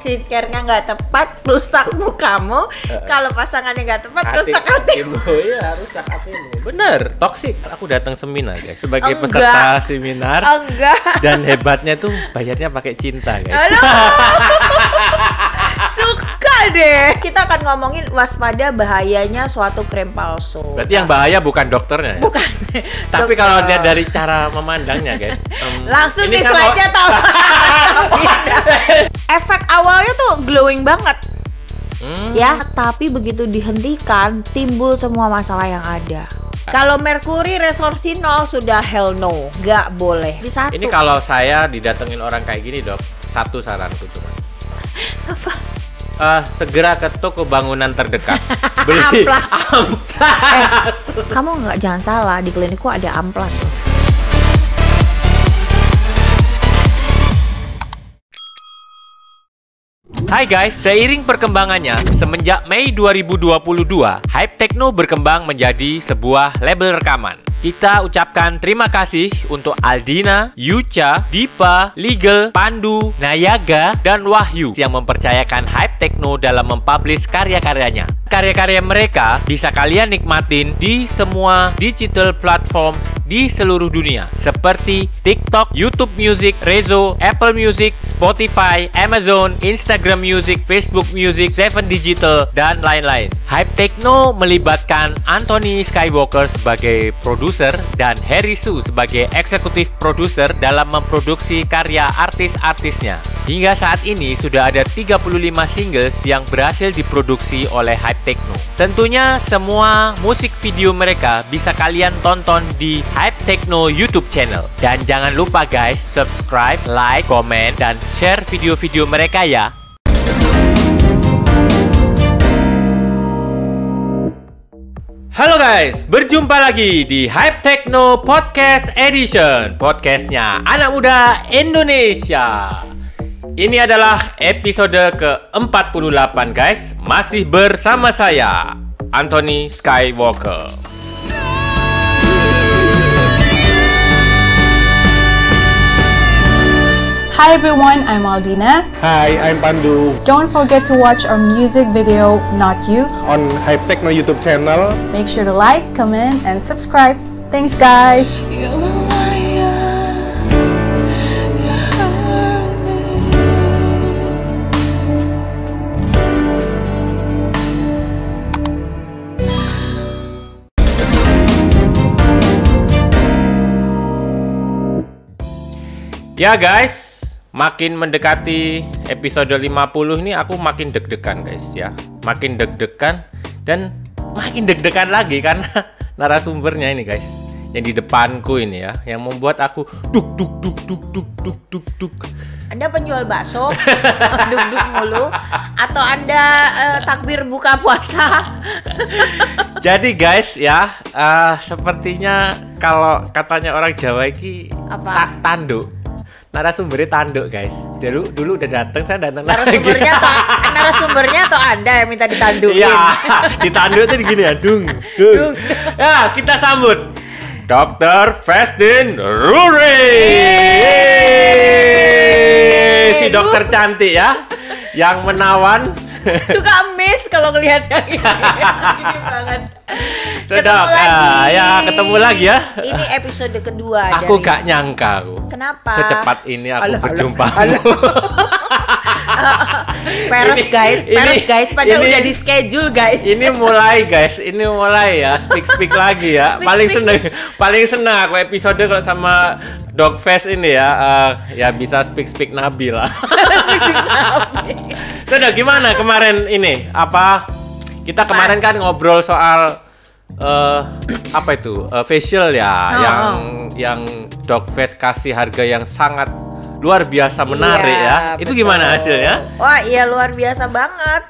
skincare-nya nggak tepat, rusak mukamu. Kalau pasangannya nggak tepat, rusak hatimu. Iya, rusak hatimu. Bener, toksik. Aku datang seminar guys, sebagai Enggak. peserta seminar. Enggak. Dan hebatnya tuh bayarnya pakai cinta guys. Aduh. Suka deh. Kita akan ngomongin waspada bahayanya suatu krim palsu. Berarti yang bahaya bukan dokternya ya? Bukan. Tapi kalau dia dari cara memandangnya guys, langsung ini nih kan slide-nya tahu. Efek awalnya tuh glowing banget. Ya, tapi begitu dihentikan timbul semua masalah yang ada. Kalau merkuri resolusi 0 sudah hell no, nggak boleh. Di satu. Ini kalau saya didatengin orang kayak gini dok, satu saranku cuma. Apa? Segera ke toko bangunan terdekat. Beli Amplas. amplas. Kamu jangan salah, di klinikku ada amplas loh. Hai guys, seiring perkembangannya, semenjak Mei 2022, Hype Techno berkembang menjadi sebuah label rekaman. Kita ucapkan terima kasih untuk Aldina, Yucha, Dipa, Legal, Pandu, Nayaga, dan Wahyu yang mempercayakan Hype Techno dalam mempublish karya-karyanya. Karya-karya mereka bisa kalian nikmatin di semua digital platforms di seluruh dunia seperti TikTok, YouTube Music, Rezo, Apple Music, Spotify, Amazon, Instagram Music, Facebook Music, Seven Digital, dan lain-lain. Hype Techno melibatkan Anthony Skywalker sebagai produser dan Harry Su sebagai eksekutif produser dalam memproduksi karya artis-artisnya. Hingga saat ini sudah ada 35 singles yang berhasil diproduksi oleh Hype Techno. Tentunya semua musik video mereka bisa kalian tonton di Hype Techno YouTube channel. Dan jangan lupa guys, subscribe, like, komen, dan share video-video mereka ya. Halo guys, berjumpa lagi di Hype Techno Podcast Edition, podcastnya anak muda Indonesia. Ini adalah episode ke-48 guys, masih bersama saya, Anthony Skywalker. Hi everyone, I'm Aldina. Hi, I'm Pandu Don't forget to watch our music video, Not You. on Hype Techno YouTube channel. Make sure to like, comment, and subscribe. Thanks guys! Ya guys, makin mendekati episode 50 ini aku makin deg-degan guys ya. Makin deg-degan dan makin deg-degan lagi karena narasumbernya ini guys, yang di depanku ini ya, yang membuat aku duk duk duk duk duk duk duk duk. Anda penjual bakso, duk-duk mulu, atau Anda takbir buka puasa? Jadi guys ya, sepertinya kalau katanya orang Jawa ini Apa? tanduk. Narasumbernya tanduk guys. Dulu udah datang, saya datang lagi. Narasumbernya atau Anda yang minta ditandukin? Iya, ditanduk tuh gini ya, dung. Ya, kita sambut Dr. Festin Ruri. Si dokter cantik ya, yang menawan. Suka miss kalau ngelihat yang ini. Ini banget. Sedap. Ketemu lagi ya. Ini episode kedua. Aku gak nyangka aku. Kenapa? Secepat ini aku berjumpa. Peres guys, padahal udah di schedule guys. Ini mulai ya, speak lagi ya. Paling seneng aku episode kalau sama Dogfest ini ya, ya bisa speak Nabi lah. Sudah gimana kemarin ini? Apa kita kemarin kan ngobrol soal apa itu facial ya, yang Dogfest kasih harga yang sangat luar biasa menarik ya. Itu betul. gimana hasilnya? Wah iya luar biasa banget.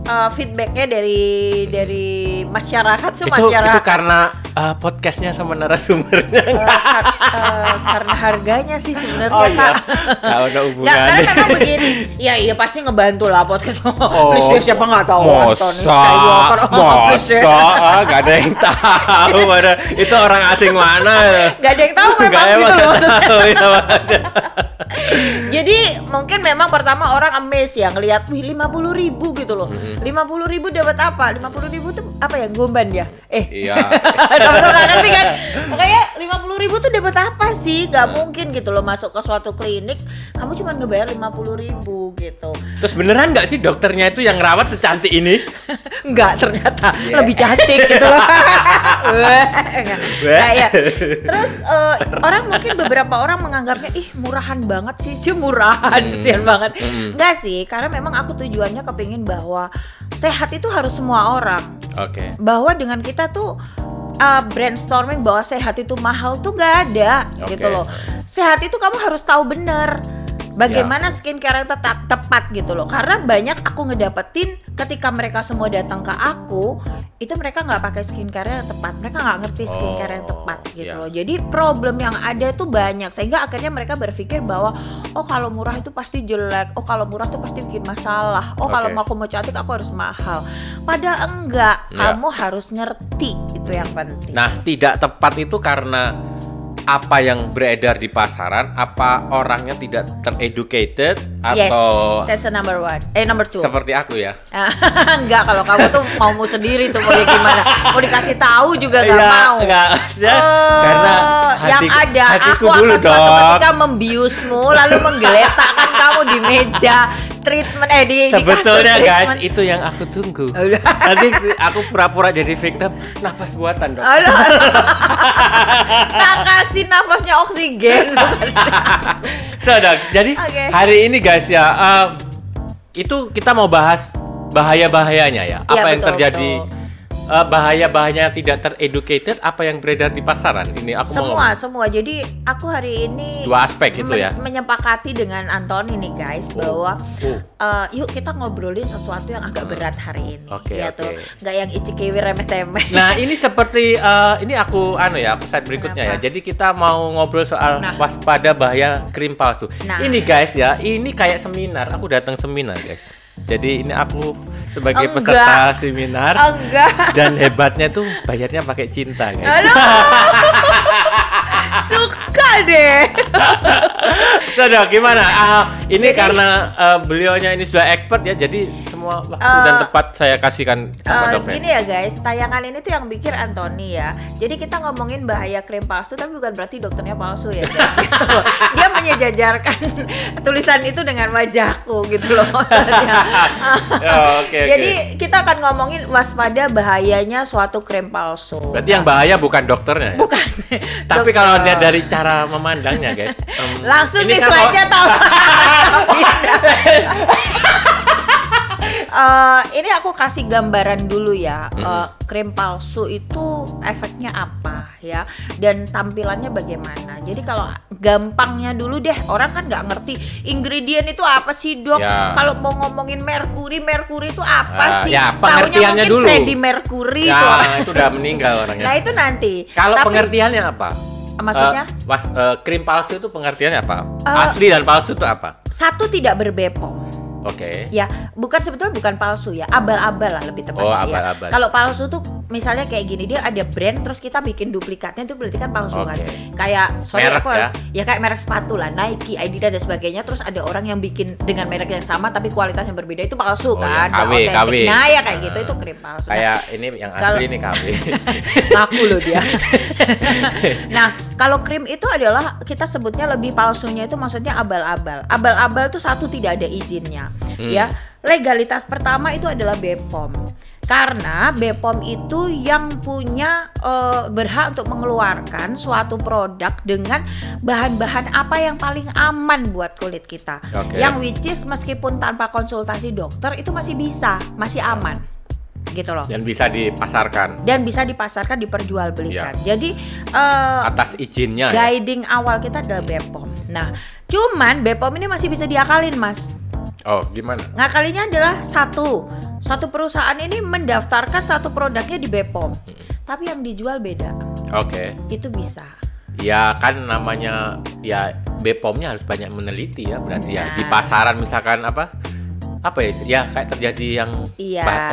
Feedbacknya dari masyarakat masyarakat. Itu karena podcastnya sama narasumbernya. Karena harganya sih sebenarnya Oh Kak. iya, nggak ada hubungannya. Nggak, karena memang begini. Iya pasti ngebantu lah podcast. Please deh, siapa nggak tahu Anthony Skywalker. Please deh. Gak ada yang tahu. Itu orang asing mana? Gak ada yang tahu memang gitu loh maksudnya. Jadi mungkin memang pertama orang amazed ya ngelihat, wih 50.000 gitu loh. 50.000 dapat apa? 50.000 tuh apa ya? Gomban ya? Iya. Sama-sama nggak ngerti kan? Makanya 50.000 tuh dapat apa sih? Gak mungkin gitu loh masuk ke suatu klinik kamu cuma ngebayar 50.000 gitu. Terus beneran nggak sih dokternya itu yang ngerawat secantik ini? Enggak, ternyata lebih cantik gitu loh. Nah, ya. Terus beberapa orang menganggapnya ih murahan banget sih, murahan kesian banget. Enggak sih, karena memang aku tujuannya kepingin bahwa sehat itu harus semua orang. Oke. Bahwa dengan kita tuh brainstorming bahwa sehat itu mahal tuh gak ada gitu loh. Sehat itu kamu harus tahu bener bagaimana skincare yang tepat gitu loh. Karena banyak aku ngedapetin ketika mereka semua datang ke aku, itu mereka nggak pakai skincare yang tepat, mereka nggak ngerti skincare yang tepat gitu loh. Jadi problem yang ada tuh banyak, sehingga akhirnya mereka berpikir bahwa oh kalau murah itu pasti jelek, oh kalau murah tuh pasti bikin masalah, oh kalau aku mau cantik aku harus mahal. Padahal enggak, kamu harus ngerti, itu yang penting. Nah, tidak tepat itu karena apa yang beredar di pasaran, apa orangnya tidak tereducated atau that's the number two. Seperti aku ya. Enggak, kalau kamu tuh mau sendiri tuh mau gimana? Mau dikasih tahu juga nggak mau. Enggak, karena yang ada aku akan suatu ketika membiusmu lalu menggeletakkan kamu di meja treatment di sebetulnya kasur guys treatment. itu yang aku tunggu. Tadi aku pura-pura jadi victim, nafas buatan dong. Tak kasih nafasnya oksigen. Jadi hari ini guys ya, itu kita mau bahas bahaya-bahayanya ya. Apa yang terjadi? Bahaya-bahayanya tidak tereducated, apa yang beredar di pasaran ini aku semua. Jadi aku hari ini dua aspek itu ya. Menyepakati dengan Anthony nih guys bahwa yuk kita ngobrolin sesuatu yang agak berat hari ini. Nggak yang icikiwi remeh-temeh. Nah ini seperti ini aku slide berikutnya. Ya. Jadi kita mau ngobrol soal waspada bahaya krim palsu. Ini guys ya, ini kayak seminar. Aku datang seminar guys. Jadi ini aku sebagai peserta seminar. Dan hebatnya tuh bayarnya pakai cinta guys. Suka deh. Sudah gimana? Ini jadi, karena beliaunya ini sudah expert ya, jadi semua waktu dan tepat saya kasihkan sama dokter. Gini ya guys, tayangan ini tuh yang bikin Anthony ya. Jadi kita ngomongin bahaya krim palsu, tapi bukan berarti dokternya palsu ya guys. Gitu loh. Dia menyejajarkan tulisan itu dengan wajahku gitu loh maksudnya. Jadi kita akan ngomongin waspada bahayanya suatu krim palsu. Berarti yang bahaya bukan dokternya ya? Bukan. Tapi kalau dia dari cara memandangnya guys, langsung di slide-nya ini aku kasih gambaran dulu ya. Krim palsu itu efeknya apa ya, dan tampilannya bagaimana. Jadi kalau gampangnya dulu deh, orang kan nggak ngerti ingredient itu apa sih dok. Kalau mau ngomongin merkuri itu apa sih? Taunya mungkin dulu. Freddie Mercury itu udah meninggal orangnya. Nah itu nanti. Kalau pengertiannya apa? Maksudnya? Krim palsu itu pengertiannya apa? Asli dan palsu itu apa? Satu, tidak berbepom. Ya, sebetulnya bukan palsu ya, abal-abal lah lebih tepatnya ya. Kalau palsu tuh misalnya kayak gini, dia ada brand terus kita bikin duplikatnya, itu berarti kan palsu kan. Kayak merek, kayak merek sepatu lah, Nike, Adidas dan sebagainya. Terus ada orang yang bikin dengan merek yang sama tapi kualitas yang berbeda, itu palsu kan. KW. Nah ya kayak gitu, itu krim palsu. Kayak ini yang asli ini KW. Ngaku loh dia. Nah, kalau krim itu adalah kita sebutnya lebih palsunya itu maksudnya abal-abal. Abal-abal tuh satu, tidak ada izinnya. Ya, legalitas pertama itu adalah BPOM. Karena BPOM itu yang punya berhak untuk mengeluarkan suatu produk dengan bahan-bahan apa yang paling aman buat kulit kita. Yang which is meskipun tanpa konsultasi dokter itu masih aman. Gitu loh. Dan bisa dipasarkan. Diperjualbelikan. Jadi atas izinnya. Guiding awal kita adalah BPOM. Nah, cuman BPOM ini masih bisa diakalin, Mas. Oh, gimana? Ngakalinya adalah satu perusahaan ini mendaftarkan satu produknya di BPOM, tapi yang dijual beda. Itu bisa. Ya kan namanya ya BPOM-nya harus banyak meneliti ya, berarti ya di pasaran misalkan apa Apa ya? Ya kayak terjadi yang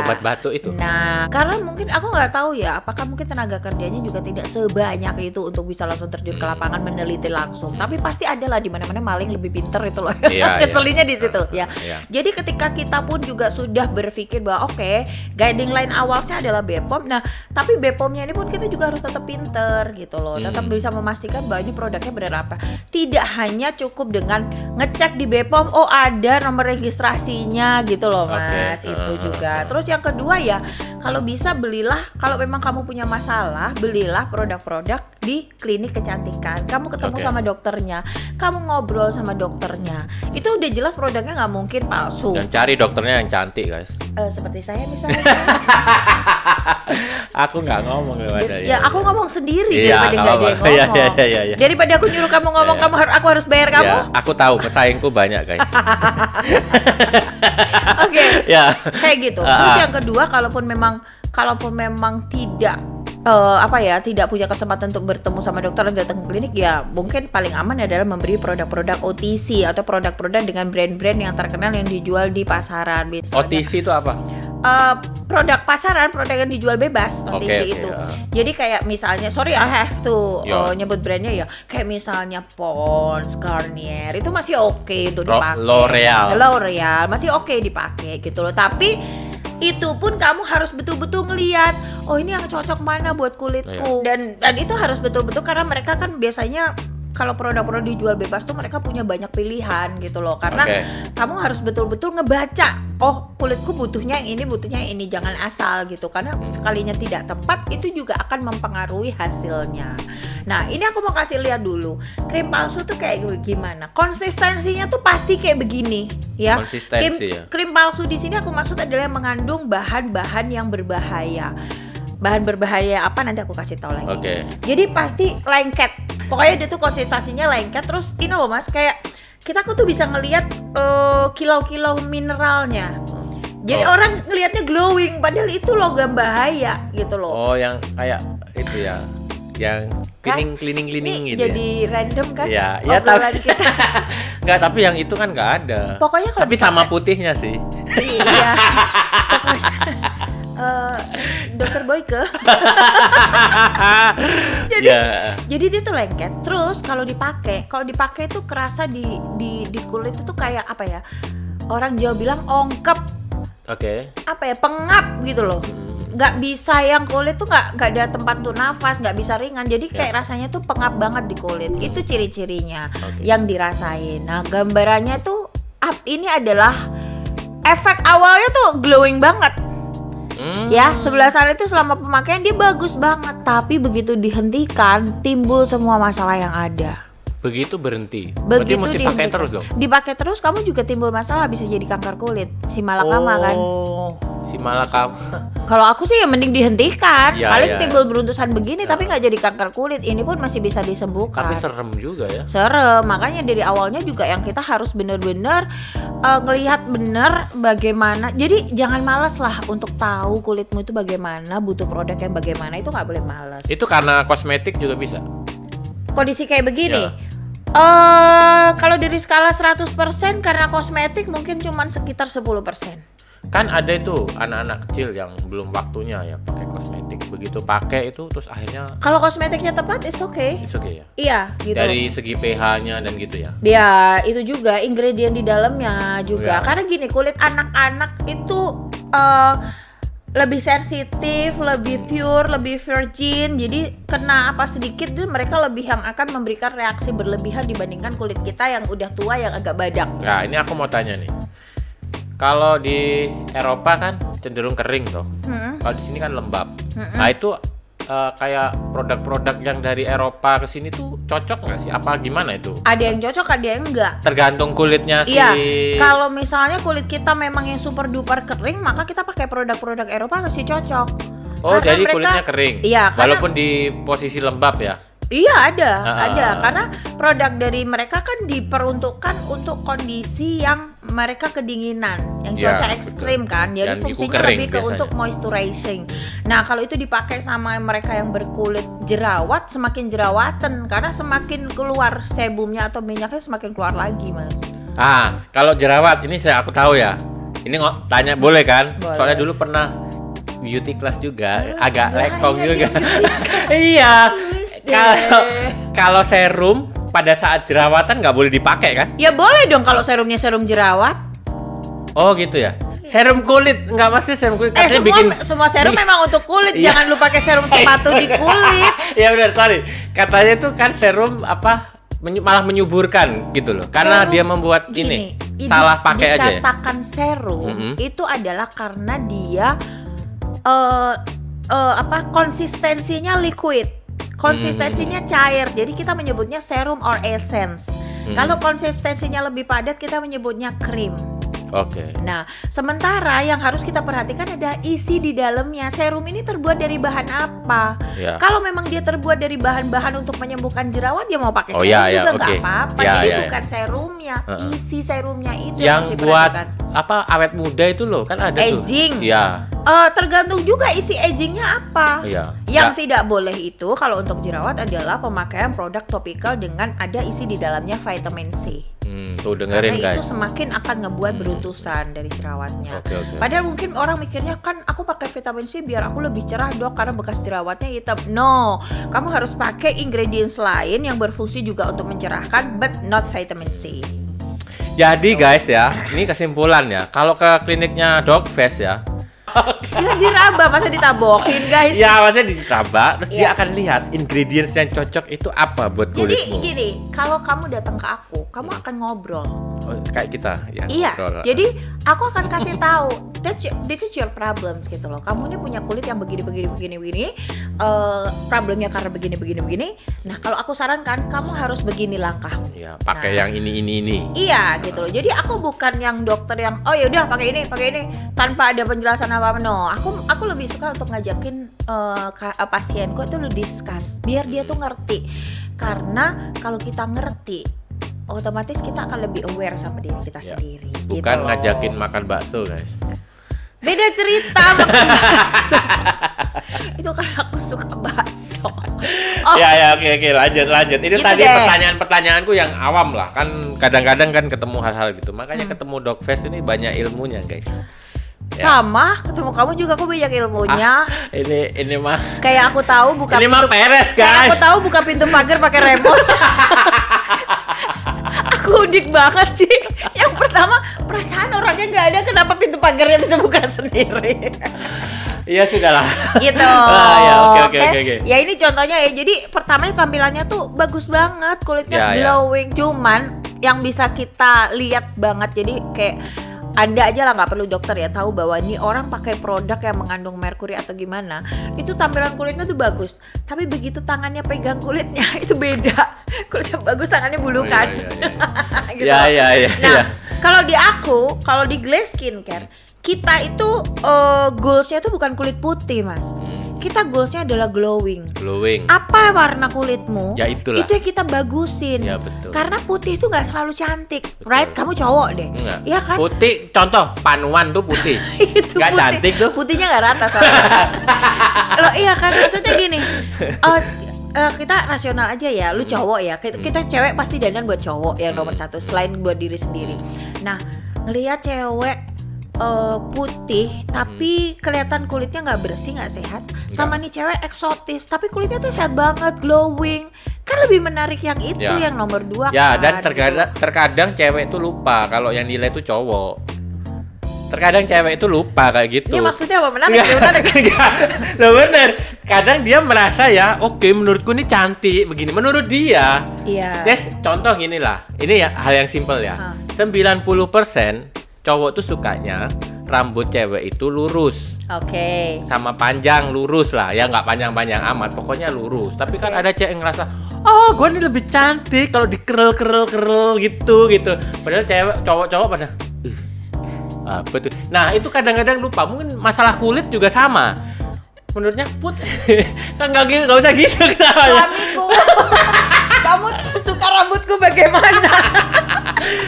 obat batuk itu. Nah, karena mungkin aku nggak tahu ya, apakah mungkin tenaga kerjanya juga tidak sebanyak itu untuk bisa langsung terjun ke lapangan meneliti langsung. Tapi pasti ada lah di mana-mana maling lebih pinter itu loh. Keselnya di situ ya. Jadi ketika kita pun juga sudah berpikir bahwa oke, guiding line awalnya adalah BPOM. Nah, tapi BPOM-nya ini pun kita juga harus tetap pinter gitu loh. Tetap bisa memastikan bahwa ini produknya benar apa. Tidak hanya cukup dengan ngecek di BPOM, oh ada nomor registrasinya gitu loh Mas. Itu juga. Terus yang kedua ya, kalau bisa belilah, kalau memang kamu punya masalah, belilah produk-produk di klinik kecantikan. Kamu ketemu sama dokternya, kamu ngobrol sama dokternya. Itu udah jelas produknya nggak mungkin palsu. Dan cari dokternya yang cantik guys. Seperti saya misalnya. Aku nggak ngomong daripada ya aku ngomong sendiri daripada nggak ada yang ngomong. Daripada aku nyuruh kamu ngomong, aku harus bayar kamu. Aku tahu pesaingku banyak guys. Kayak gitu. Terus yang kedua, kalaupun memang tidak tidak punya kesempatan untuk bertemu sama dokter dan datang ke klinik, ya mungkin paling aman adalah memberi produk-produk OTC atau produk-produk dengan brand-brand yang terkenal yang dijual di pasaran. Misalnya, OTC itu apa? Produk pasaran, produk yang dijual bebas. OTC itu. Jadi kayak misalnya, sorry I have to nyebut brandnya ya. Kayak misalnya Pond's, Garnier, itu masih oke untuk dipakai. L'Oreal masih oke dipakai gitu loh. Tapi itu pun kamu harus betul-betul ngelihat, oh ini yang cocok mana buat kulitku. Dan itu harus betul-betul, karena mereka kan biasanya kalau produk-produk dijual bebas tuh mereka punya banyak pilihan gitu loh. Karena kamu harus betul-betul ngebaca, oh kulitku butuhnya yang ini, jangan asal gitu. Karena sekalinya tidak tepat, itu juga akan mempengaruhi hasilnya. Nah, ini aku mau kasih lihat dulu. Krim palsu tuh kayak gimana? Konsistensinya tuh pasti kayak begini, ya. Krim palsu di sini aku maksud adalah yang mengandung bahan-bahan yang berbahaya. Bahan berbahaya apa nanti aku kasih tahu lagi. Jadi pasti lengket. Pokoknya dia tuh konsistensinya lengket. Terus ini loh Mas, kayak kita tuh bisa ngelihat kilau-kilau mineralnya. Jadi orang ngelihatnya glowing, padahal itu logam bahaya gitu loh. Oh, yang kayak itu ya, yang cleaning gitu. Jadi random kan? Ya tapi nggak, tapi yang itu kan nggak ada. Pokoknya kalau tapi sama putihnya sih. Iya. Dokter Boyke. Jadi dia tuh lengket. Terus kalau dipakai itu kerasa di kulit itu kayak apa ya? Orang Jawa bilang ongkep. Apa ya? Pengap gitu loh. Nggak bisa, yang kulit tuh nggak ada tempat untuk nafas, nggak bisa ringan. Jadi kayak rasanya tuh pengap banget di kulit. Itu ciri-cirinya yang dirasain. Nah, gambarannya tuh ini adalah efek awalnya tuh glowing banget. Ya, sebelah sana itu selama pemakaian dia bagus banget, tapi begitu dihentikan timbul semua masalah yang ada. Begitu berhenti. Begitu mesti pakai terus dong. Dipakai terus kamu juga timbul masalah, bisa jadi kanker kulit, simalakama kan. Simalakama. Kalau aku sih ya mending dihentikan. Paling timbul beruntusan begini tapi nggak jadi kanker kulit. Ini pun masih bisa disembuhkan. Tapi serem juga ya. Serem, makanya dari awalnya juga yang kita harus benar-benar ngelihat benar bagaimana. Jadi jangan malas lah untuk tahu kulitmu itu bagaimana, butuh produk yang bagaimana, itu nggak boleh malas. Itu karena kosmetik juga bisa. Kondisi kayak begini. Kalau dari skala 100% karena kosmetik mungkin cuman sekitar 10%. Kan ada itu anak-anak kecil yang belum waktunya ya pakai kosmetik. Begitu pakai itu terus akhirnya. Kalau kosmetiknya tepat, it's okay. It's okay ya. Iya, gitu. Dari segi pH-nya dan gitu ya. Ya, itu juga ingredient di dalamnya juga. Karena gini, kulit anak-anak itu lebih sensitif, lebih pure, lebih virgin. Jadi kena apa sedikit tuh mereka lebih yang akan memberikan reaksi berlebihan dibandingkan kulit kita yang udah tua yang agak badak. Nah, ini aku mau tanya nih. Kalau di Eropa kan cenderung kering tuh. Kalau di sini kan lembab. Nah, itu kayak produk-produk yang dari Eropa ke sini tuh cocok nggak sih? Apa gimana itu? Ada yang cocok, ada yang enggak. Tergantung kulitnya sih. Iya. Kalau misalnya kulit kita memang yang super duper kering, maka kita pakai produk-produk Eropa masih cocok. Oh, karena jadi kulitnya kering. Iya. Walaupun di posisi lembab ya. Iya, ada. Karena produk dari mereka kan diperuntukkan untuk kondisi yang mereka kedinginan, yang cuaca ekstrim kan. Jadi fungsinya lebih ke untuk moisturizing. Nah, kalau itu dipakai sama mereka yang berkulit jerawat, semakin jerawatan karena semakin keluar sebumnya atau minyaknya semakin keluar lagi, Mas. Kalau jerawat ini aku tahu ya. Ini tanya boleh kan? Boleh. Soalnya dulu pernah beauty class juga, agak ya, lekong ya, juga. dia Iya. deh. Kalau serum pada saat jerawatan nggak boleh dipakai kan? Ya boleh dong kalau serumnya serum jerawat. Oh gitu ya. Serum kulit nggak maksudnya serum kulit katanya Semua serum memang untuk kulit. Iya. Jangan lu pakai serum sepatu di kulit. Ya benar, sorry. Katanya itu kan serum apa malah menyuburkan gitu loh. Karena Serum, dia membuat gini, salah pakai aja ya. Dikatakan serum itu adalah karena dia konsistensinya liquid. Konsistensinya cair. Jadi kita menyebutnya serum or essence. Kalau konsistensinya lebih padat kita menyebutnya krim. Oke. Nah, sementara yang harus kita perhatikan ada isi di dalamnya. Serum ini terbuat dari bahan apa? Ya. Kalau memang dia terbuat dari bahan-bahan untuk menyembuhkan jerawat, ya mau pakai serum ya, juga nggak oke. apa-apa. Ya, Jadi ya, bukan serumnya, isi serumnya itu yang harus buat diperhatikan. apa awet muda itu loh kan ada Aging. tuh. Iya. Tergantung juga isi agingnya apa. Iya. Yang tidak boleh itu kalau untuk jerawat adalah pemakaian produk topikal dengan ada isi di dalamnya vitamin C. Tuh dengerin Karena itu guys. semakin akan ngebuat beruntusan dari jerawatnya. Oke. Padahal mungkin orang mikirnya kan aku pakai vitamin C biar aku lebih cerah dok karena bekas jerawatnya hitam. No, kamu harus pakai ingredients lain yang berfungsi juga untuk mencerahkan, but not vitamin C. Jadi guys ya, ini kesimpulan ya. Kalau ke kliniknya Dogfest ya. Kira diraba masa ditabokin guys. Ya, maksudnya dicoba, terus dia Iya. akan lihat ingredients yang cocok itu apa buat Jadi kulitmu. gini, kalau kamu datang ke aku, kamu akan ngobrol. Oh, kayak kita ya. Iya, ngobrol. jadi aku akan kasih tahu, this is your problems gitu loh. Kamu ini punya kulit yang begini, problemnya karena begini. Nah, kalau aku sarankan, kamu harus begini langkahmu. Ya, pakai Nah. yang ini. Iya gitu loh. Jadi aku bukan yang dokter yang oh ya udah pakai ini tanpa ada penjelasan apa. No, aku lebih suka untuk ngajakin pasienku itu lu discuss biar dia tuh ngerti. Karena kalau kita ngerti, otomatis kita akan lebih aware sama diri kita Ya. sendiri. Bukan gitu loh. ngajakin makan bakso guys. Beda cerita makan bakso. Itu kan aku suka bakso. Oh, Ya oke lanjut. Ini Gitu tadi deh. pertanyaanku yang awam lah. Kan kadang-kadang kan ketemu hal-hal gitu. Makanya ketemu Dogfest ini banyak ilmunya guys. sama ketemu kamu juga aku banyak ilmunya. Ini mah Kayak aku tahu buka ini mah peres Kayak guys. aku tahu buka pintu pagar pakai remote. Aku udik banget sih. Yang pertama, perasaan orangnya nggak ada, kenapa pintu pagarnya bisa buka sendiri? Iya sudahlah. Gitu. Ya, oke. Ya ini contohnya ya. Jadi pertamanya tampilannya tuh bagus banget, kulitnya Ya. glowing. Cuman yang bisa kita lihat banget, jadi kayak Anda aja lah, nggak perlu dokter ya, tahu bahwa ini orang pakai produk yang mengandung merkuri atau gimana, itu tampilan kulitnya tuh bagus, tapi begitu tangannya pegang kulitnya itu beda. Kulitnya bagus, tangannya bulukan. Gitu. Ya. Nah, kalau di aku, kalau di Glaze Skincare, kita itu goalsnya tuh bukan kulit putih mas, kita goalsnya adalah glowing. Glowing. Apa warna kulitmu? Ya, itulah. Itu yang kita bagusin. Ya, betul. Karena putih itu nggak selalu cantik, right? Kamu cowok deh, Enggak. iya kan? Putih, contoh panuan tuh putih. Itu Nggak putih. cantik tuh. Putihnya nggak rata soalnya. Loh iya kan, maksudnya gini. Kita rasional aja ya, lu cowok ya. Kita cewek pasti dandan buat cowok yang nomor satu, selain buat diri sendiri. Nah, ngelihat cewek putih tapi kelihatan kulitnya nggak bersih, nggak sehat, sama nih cewek eksotis tapi kulitnya tuh sehat banget, glowing, kan lebih menarik yang itu, Ya. yang nomor 2 Ya, dan kan, terkadang cewek itu lupa kalau yang nilai itu cowok. Terkadang cewek itu lupa kayak gitu. Ini maksudnya apa? Menarik? Ya, menarik. Enggak. Loh bener. Kadang dia merasa ya, oke menurutku ini cantik begini. Menurut dia. Iya. Yes, contoh gini lah. Ini ya hal yang simpel ya. 90% cowok tuh sukanya rambut cewek itu lurus. Oke. Sama panjang lurus lah. Ya nggak panjang-panjang amat. Pokoknya lurus. Tapi kan ada cewek yang ngerasa, oh gue ini lebih cantik kalau dikerel gitu. Padahal cowok-cowok pada apa tuh? Nah itu kadang-kadang lupa. Mungkin masalah kulit juga sama. Menurutnya kan nggak usah gitu ketawanya. Suamiku, kamu suka rambutku bagaimana?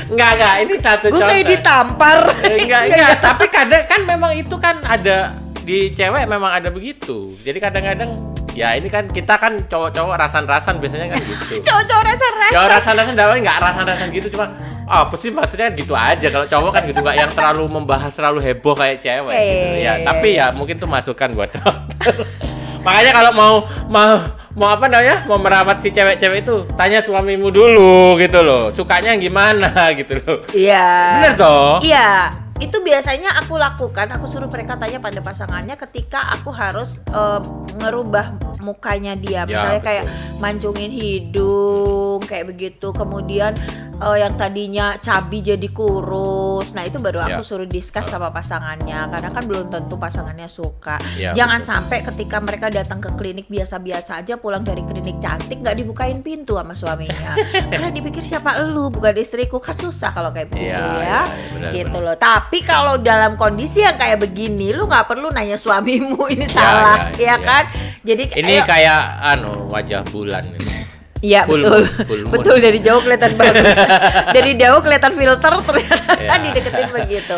Enggak, ini satu Gue contoh. kayak ditampar. Enggak, tapi kadang kan memang itu kan ada di cewek memang ada begitu. Jadi kadang-kadang ya ini kan kita kan cowok-cowok rasan-rasan biasanya kan gitu. Cowok-cowok rasa-rasa. Cowok rasan-rasan dapat nggak rasan-rasan gitu, cuma Apa sih maksudnya gitu aja. Kalau cowok kan gitu, nggak yang terlalu membahas, terlalu heboh kayak cewek gitu. Ya, tapi ya mungkin tuh masukan buat dokter. Makanya kalau mau apa namanya, mau merawat si cewek-cewek itu, tanya suamimu dulu gitu loh. Sukanya gimana gitu loh. Iya. Bener toh? Iya. Itu biasanya aku lakukan, aku suruh mereka tanya pada pasangannya ketika aku harus ngerubah mukanya dia. Misalnya kayak mancungin hidung kayak begitu, kemudian yang tadinya cabi jadi kurus. Nah itu baru aku suruh discuss sama pasangannya, karena kan belum tentu pasangannya suka. Jangan sampai ketika mereka datang ke klinik biasa-biasa aja, pulang dari klinik cantik nggak dibukain pintu sama suaminya. Karena dipikir siapa elu, bukan istriku. Kan susah kalau kayak begitu benar, gitu loh. Tapi kalau dalam kondisi yang kayak begini, lu nggak perlu nanya suamimu ini salah, kan? Jadi ini kayak wajah bulan ini. Iya betul dari jauh kelihatan bagus, dari jauh kelihatan filter ternyata dideketin begitu.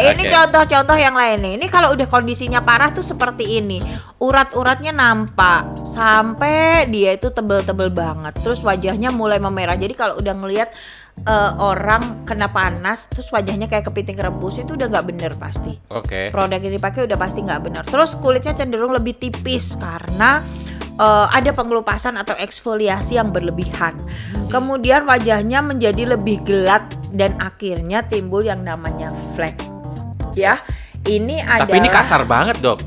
Ini contoh-contoh yang lain nih. Ini kalau udah kondisinya parah tuh seperti ini, urat-uratnya nampak sampai dia itu tebel-tebel banget, terus wajahnya mulai memerah. Jadi kalau udah ngelihat orang kena panas terus wajahnya kayak kepiting rebus, itu udah nggak bener pasti. Produk yang dipakai udah pasti nggak bener. Terus kulitnya cenderung lebih tipis karena ada pengelupasan atau eksfoliasi yang berlebihan. Kemudian wajahnya menjadi lebih gelap dan akhirnya timbul yang namanya flek. Ya, ini adalah. Tapi ini kasar banget, Dok.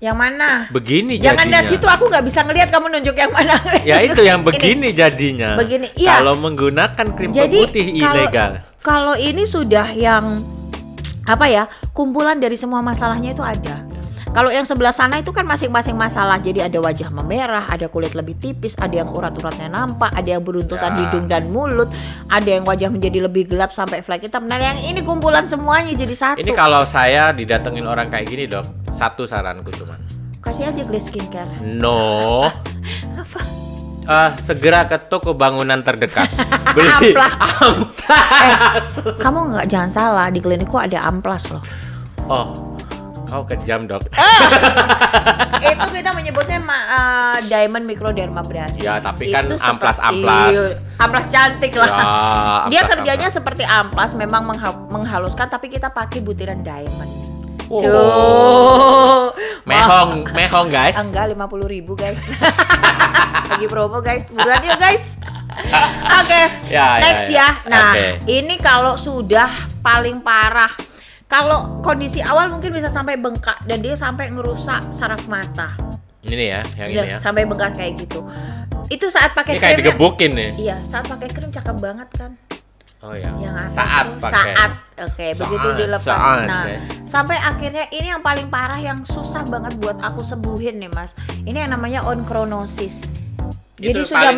Yang mana? Begini Jangan jadinya. Jangan dari situ, aku nggak bisa ngelihat kamu nunjuk yang mana. Ya itu yang begini jadinya. Begini, iya. Kalau menggunakan krim pemutih ilegal. Kalau ini sudah yang apa ya? Kumpulan dari semua masalahnya itu ada. Kalau yang sebelah sana itu kan masing-masing masalah. Jadi ada wajah memerah, ada kulit lebih tipis, ada yang urat-uratnya nampak, ada yang beruntusan hidung dan mulut, ada yang wajah menjadi lebih gelap sampai flek hitam. Nah yang ini kumpulan semuanya jadi satu. Ini kalau saya didatengin orang kayak gini, Dok, satu saranku cuma. Kasih aja Glaze Skincare. No. Apa? Segera ke toko bangunan terdekat. Beli Amplas. Kamu jangan salah, di klinikku ada amplas loh. Oh. Kau kejam, Dok. Itu kita menyebutnya diamond microdermabrasi. Ya, tapi kan itu amplas-amplas. Amplas cantik lah. Ya, dia kerjanya seperti amplas, memang menghaluskan, tapi kita pakai butiran diamond. Mehong guys. Enggak, 50.000 guys. Lagi promo guys, buruan yuk guys. Next ya. Nah, ini kalau sudah paling parah. Kalau kondisi awal mungkin bisa sampai bengkak dan dia sampai ngerusak saraf mata. Ini ya, yang ini ya. Sampai bengkak kayak gitu. Itu saat pakai krim. Ini kayak digebukin nih. Iya, saat pakai krim cakep banget kan. Oh ya. Yang saat pakai. Begitu dilepas. Sampai akhirnya ini yang paling parah, yang susah banget buat aku sembuhin nih Mas. Ini yang namanya onchronosis. Jadi itu sudah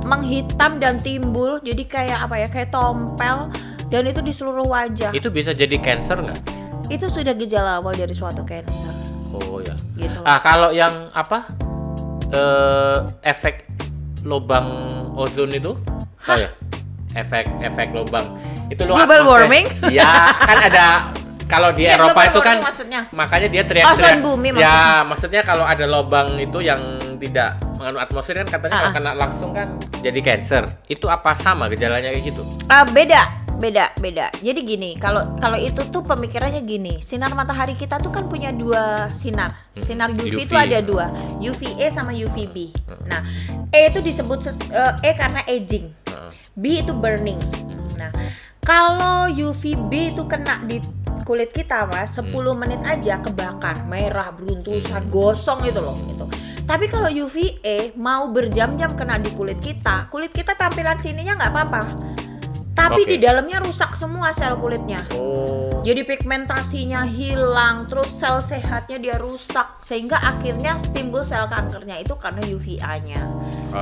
menghitam dan timbul, jadi kayak apa ya? Kayak tompel. Dan itu di seluruh wajah. Itu bisa jadi cancer nggak? Itu sudah gejala awal dari suatu cancer. Oh ya. Gitu. Kalau yang apa? Efek lubang ozon itu? Oh ya. Efek lubang. Itu global warming? Ya, kan ada. Kalau di Eropa itu kan maksudnya. Makanya dia teriak-teriak. Ozon bumi maksudnya. Ya, maksudnya kalau ada lubang itu yang tidak mengandung atmosfer kan katanya kalau kena langsung kan jadi cancer. Itu apa sama gejalanya kayak gitu? Beda. Jadi gini, kalau itu tuh pemikirannya gini. Sinar matahari kita tuh kan punya dua sinar. Sinar UV itu ada dua, UVA sama UVB. Nah, E itu disebut E karena aging. B itu burning. Nah, kalau UVB itu kena di kulit kita Mas, 10 menit aja kebakar, merah, beruntusan, gosong itu loh gitu. Tapi kalau UVA mau berjam-jam kena di kulit kita tampilan sininya nggak apa-apa. Tapi di dalamnya rusak semua sel kulitnya. Jadi pigmentasinya hilang, terus sel sehatnya dia rusak, sehingga akhirnya timbul sel kankernya itu karena UVA-nya.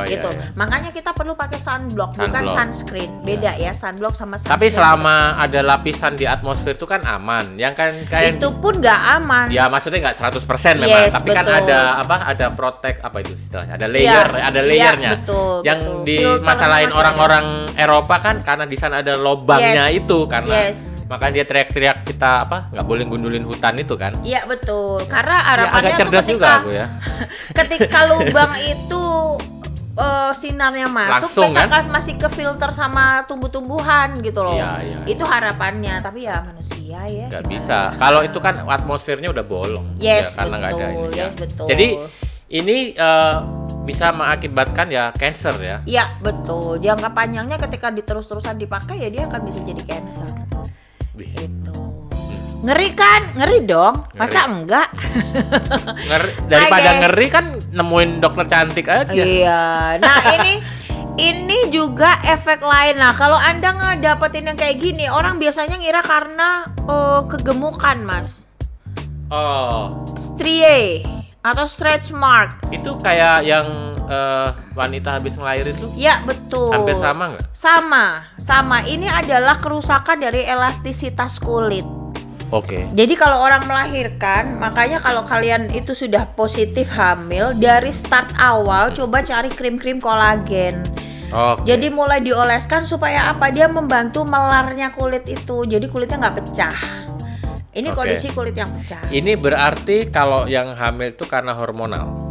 Gitu. Iya. Makanya kita perlu pakai sunblock, bukan sunscreen. Beda ya sunblock sama sunscreen. Tapi selama ada lapisan di atmosfer itu kan aman. Yang kan kayak itu pun nggak aman. Ya maksudnya nggak 100% memang, tapi betul. Kan ada protect apa itu istilahnya? Ada layer, ada layernya. Betul, yang dimasalahin orang-orang Eropa kan karena di sana ada lobangnya itu karena makanya dia teriak-teriak kita nggak boleh gundulin hutan itu kan. Iya betul, karena harapannya agak cerdas juga aku ya. Ketika lubang itu sinarnya masuk, Langsung, misalkan masih ke filter sama tumbuh-tumbuhan gitu loh. Iya. Itu harapannya, tapi ya manusia ya. Nggak gimana? bisa. Kalau itu kan atmosfernya udah bolong. Yes, ya, karena nggak ada betul, ini. yes, betul. Jadi ini bisa mengakibatkan ya cancer ya. Iya betul. Jangka panjangnya ketika diterus-terusan dipakai ya dia akan bisa jadi cancer. Wih. Itu. Ngeri kan? Ngeri dong. Masa enggak? Daripada Oke. ngeri kan nemuin dokter cantik aja. Iya. Nah, ini juga efek lain. Nah, kalau Anda ngedapetin yang kayak gini, orang biasanya ngira karena kegemukan, Mas. Oh, Strie atau stretch mark. itu kayak yang wanita habis melahirkan itu Ya, betul. hampir sama nggak? Sama. Ini adalah kerusakan dari elastisitas kulit. Oke. Jadi kalau orang melahirkan, makanya kalau kalian itu sudah positif hamil, dari start awal coba cari krim-krim kolagen. Oke. Jadi mulai dioleskan supaya apa? Dia membantu melarnya kulit itu. Jadi kulitnya nggak pecah. Ini Oke. kondisi kulit yang pecah. Ini berarti kalau yang hamil itu karena hormonal.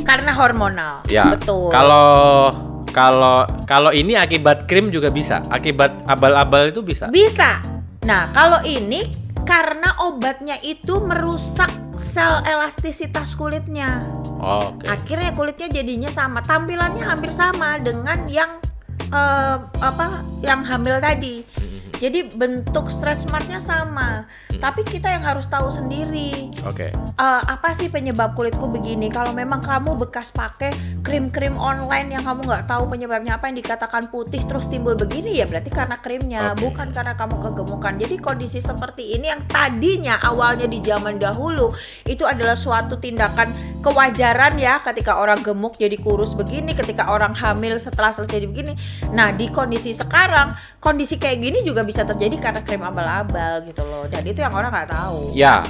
Karena hormonal. Ya. Betul. Kalau ini akibat krim juga bisa. Akibat abal-abal itu bisa. Bisa. Nah, kalau ini karena obatnya itu merusak sel elastisitas kulitnya. Oke. Akhirnya kulitnya jadinya sama, tampilannya hampir sama dengan yang yang hamil tadi. Jadi bentuk stretch marknya sama, tapi kita yang harus tahu sendiri Oke. apa sih penyebab kulitku begini. Kalau memang kamu bekas pakai krim-krim online yang kamu nggak tahu penyebabnya apa, yang dikatakan putih terus timbul begini, ya berarti karena krimnya, Oke. bukan karena kamu kegemukan. Jadi kondisi seperti ini yang tadinya awalnya di zaman dahulu itu adalah suatu tindakan kewajaran ya, ketika orang gemuk jadi kurus begini, ketika orang hamil setelah selesai jadi begini. Nah, di kondisi sekarang, kondisi kayak gini juga bisa terjadi karena krim abal-abal gitu loh. Dan itu yang orang nggak tahu. Ya,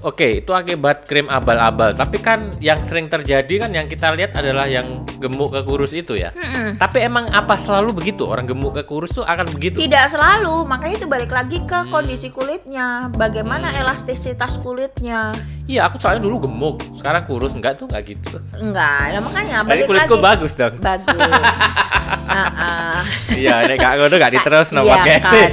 oke, itu akibat krim abal-abal. Tapi kan yang sering terjadi kan yang kita lihat adalah yang gemuk ke kurus itu ya. Tapi emang apa selalu begitu? Orang gemuk ke kurus tuh akan begitu? Tidak selalu, makanya itu balik lagi ke kondisi kulitnya, bagaimana elastisitas kulitnya. Iya, aku soalnya dulu gemuk, sekarang kurus. Enggak tuh, enggak gitu. Enggak, nah makanya Tapi balik kulitku lagi. bagus dong. Bagus. Iya, nek gak ngono gak diterus no Iya pakai. kan.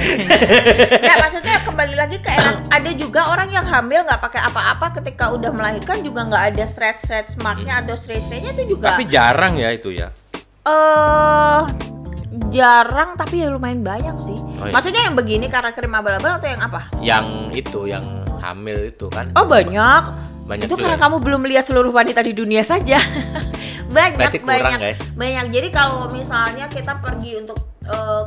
Nah, maksudnya kembali lagi ke ada juga orang yang hamil nggak pakai apa-apa, ketika udah melahirkan juga nggak ada stretch marknya atau stretch-nya itu juga. Tapi jarang ya itu ya. Jarang, tapi ya lumayan banyak sih. Oh, iya. Maksudnya yang begini karena krim abal-abal atau yang apa? Yang itu, yang hamil itu kan. Oh banyak. Banyak Itu juga karena ya? kamu belum lihat seluruh wanita di dunia saja. Berarti kurang, guys. Banyak. Jadi kalau misalnya kita pergi untuk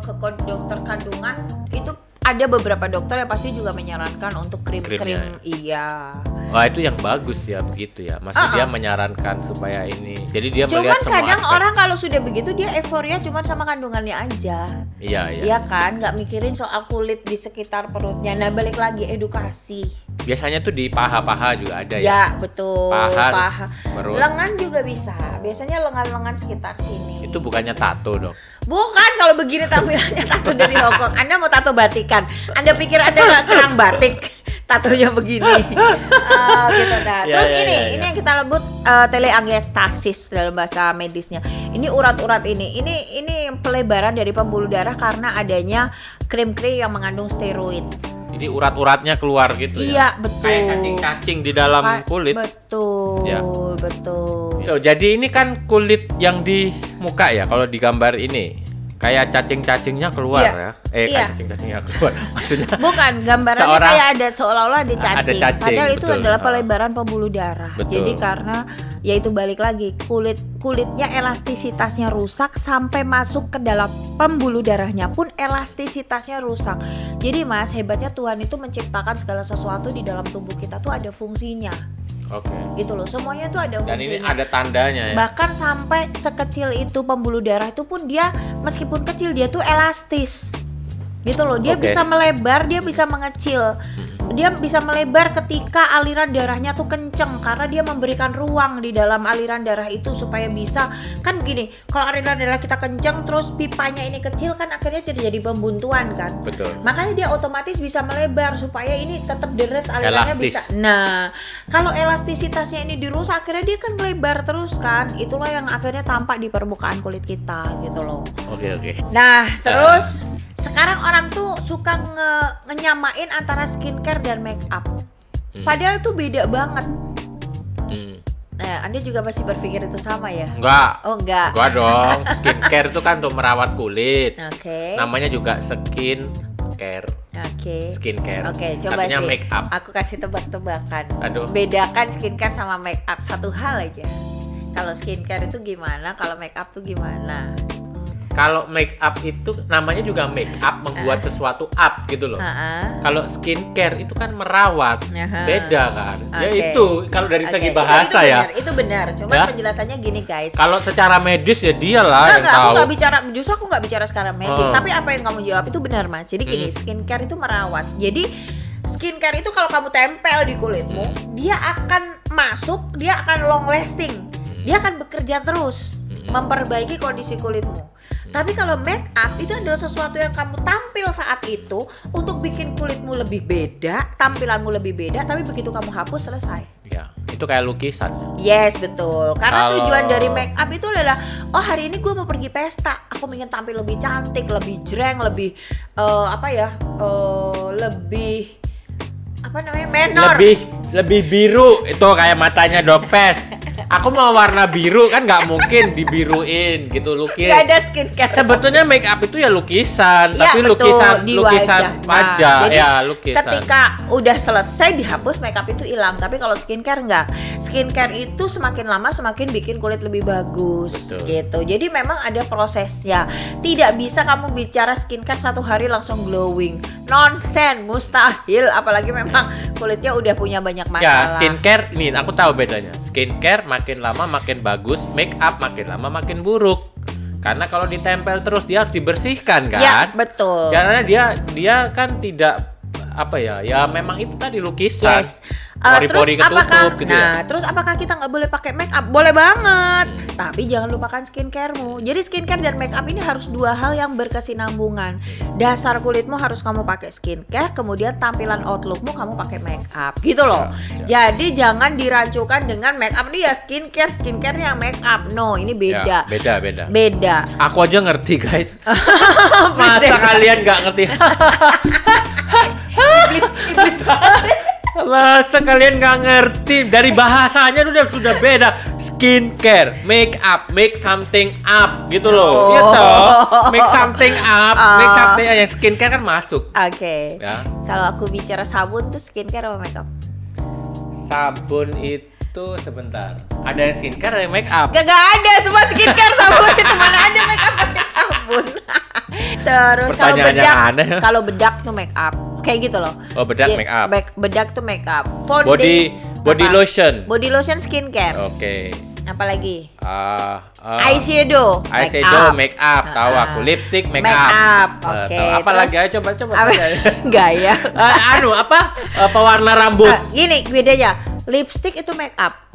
ke dokter kandungan, itu ada beberapa dokter yang pasti juga menyarankan untuk krim-krim. Krimnya, Iya. Wah, itu yang bagus ya begitu ya. Maksudnya dia menyarankan supaya ini. Jadi dia Cuman melihat semua kadang aspek. orang kalau sudah begitu dia euforia cuman sama kandungannya aja. Iya. Iya kan, nggak mikirin soal kulit di sekitar perutnya. Nah, balik lagi edukasi. Biasanya tuh di paha-paha juga ada ya. Ya, betul. Paha, perut. Lengan juga bisa. Biasanya lengan-lengan sekitar sini. Itu bukannya tato dong. Bukan, kalau begini tampilannya tato dari Hongkong. Anda mau tato batikan? Anda pikir Anda nggak kerang batik? Tatonya begini. Gitu dah. Ya, Terus ya, ini ya, ya. yang kita sebut teleangiektasis dalam bahasa medisnya. Ini urat-urat ini pelebaran dari pembuluh darah karena adanya krim-krim yang mengandung steroid. Jadi urat-uratnya keluar gitu ya. Iya, betul. Kayak cacing-cacing di dalam kulit. Betul, Ya. betul. So, jadi ini kan kulit yang di muka ya, kalau di gambar ini. Kayak cacing-cacingnya keluar Iya. ya. Iya. Kayak cacing-cacingnya keluar. Maksudnya Bukan, gambarannya Seorang- kayak ada seolah-olah ada cacing. Ada cacing, Padahal itu betul. adalah pelebaran pembuluh darah. Betul. Jadi karena ya itu balik lagi kulitnya elastisitasnya rusak sampai masuk ke dalam pembuluh darahnya pun elastisitasnya rusak. Jadi Mas, hebatnya Tuhan itu menciptakan segala sesuatu di dalam tubuh kita tuh ada fungsinya. oke. Gitu loh. Semuanya tuh ada Dan ini fungsinya. ada tandanya ya. Bahkan sampai sekecil itu pembuluh darah itu pun dia meskipun kecil dia tuh elastis. gitu loh. Dia bisa melebar, dia bisa mengecil. Dia bisa melebar ketika aliran darahnya tuh kenceng karena dia memberikan ruang di dalam aliran darah itu supaya bisa, kan gini, kalau aliran darah kita kenceng terus pipanya ini kecil kan akhirnya terjadi pembuntuan kan. Betul. Makanya dia otomatis bisa melebar supaya ini tetap deres, alirannya bisa. Nah, kalau elastisitasnya ini dirusak akhirnya dia kan melebar terus kan. Itulah yang akhirnya tampak di permukaan kulit kita gitu loh. Oke. Nah, terus sekarang orang tuh suka ngenyamain antara skincare dan make up. Padahal itu beda banget. Nah, Anda juga pasti berpikir itu sama ya? Enggak. Oh, enggak. Enggak dong. Skincare itu kan untuk merawat kulit. Oke. Namanya juga skincare. Oke. Skincare. Oke, coba artinya sih. make up. Aku kasih tebak-tebakan. Aduh. Bedakan skincare sama make up satu hal aja. Kalau skincare itu gimana? Kalau make up tuh gimana? Kalau make up itu namanya juga make up, membuat sesuatu up gitu loh. Kalau skincare itu kan merawat, beda kan? Ya itu kalau dari segi bahasa itu benar. Cuma penjelasannya gini guys. Kalau secara medis ya dialah yang tahu. Aku nggak bicara, justru aku nggak bicara secara medis. Tapi apa yang kamu jawab itu benar mas. Jadi gini, skincare itu merawat. Jadi skincare itu kalau kamu tempel di kulitmu, dia akan masuk, dia akan long lasting, dia akan bekerja terus, memperbaiki kondisi kulitmu. Tapi kalau make up itu adalah sesuatu yang kamu tampil saat itu untuk bikin kulitmu lebih beda, tampilanmu lebih beda, tapi begitu kamu hapus selesai. Ya, itu kayak lukisan. Yes, betul. Karena tujuan dari make up itu adalah, oh hari ini gue mau pergi pesta, aku ingin tampil lebih cantik, lebih jreng, lebih lebih apa namanya, menor. Lebih biru, itu kayak matanya Dogfest. Aku mau warna biru kan nggak mungkin dibiruin gitu, lukis. Gak ada skincare. Sebetulnya make up itu ya lukisan, ya, tapi betul, lukisan wajah. Jadi, ya lukisan. Ketika udah selesai dihapus, make up itu hilang. Tapi kalau skincare enggak. Skincare itu semakin lama semakin bikin kulit lebih bagus. Betul. Gitu. Jadi memang ada prosesnya. Tidak bisa kamu bicara skincare satu hari langsung glowing. Nonsense, mustahil. Apalagi memang kulitnya udah punya banyak masalah. Ya, skincare nih aku tahu bedanya. Skincare makin lama makin bagus, make up makin lama makin buruk. Karena kalau ditempel terus dia harus dibersihkan kan? Ya, betul. Karena dia kan tidak ya memang itu tadi lukisan. Yes. Pori-pori ketutup gitu ya. Terus apakah kita nggak boleh pakai make up? Boleh banget. Tapi jangan lupakan skincaremu. Jadi skincare dan make up ini harus dua hal yang berkesinambungan. Dasar kulitmu harus kamu pakai skincare, kemudian tampilan outlookmu kamu pakai make up. Gitu loh. Jadi jangan dirancukan dengan make up nih ya skincare yang make up. No, ini beda. Ya, beda. Aku aja ngerti guys. Masa kalian nggak ngerti? Iblis banget. Masa kalian nggak ngerti? Dari bahasanya sudah beda. Skincare, make up, make something up gitu loh. Iya toh. Make something up, make something yang skincare kan masuk. Oke. Ya. Kalau aku bicara sabun tuh skincare apa make up? Sabun itu sebentar. Ada yang skincare, ada yang make up. Gak ada, semua skincare sabun itu, mana ada make up pakai sabun. Terus kalau bedak tuh make up. Kayak gitu loh. Oh, bedak make up. Bedak tuh make up. Body lotion. Body lotion skincare. Oke. Apalagi? Eyeshadow make up. Tahu aku. Lipstick make up. Oke. Apalagi ayo coba. Gaya. Pewarna rambut. Gini bedanya. Lipstick itu make up.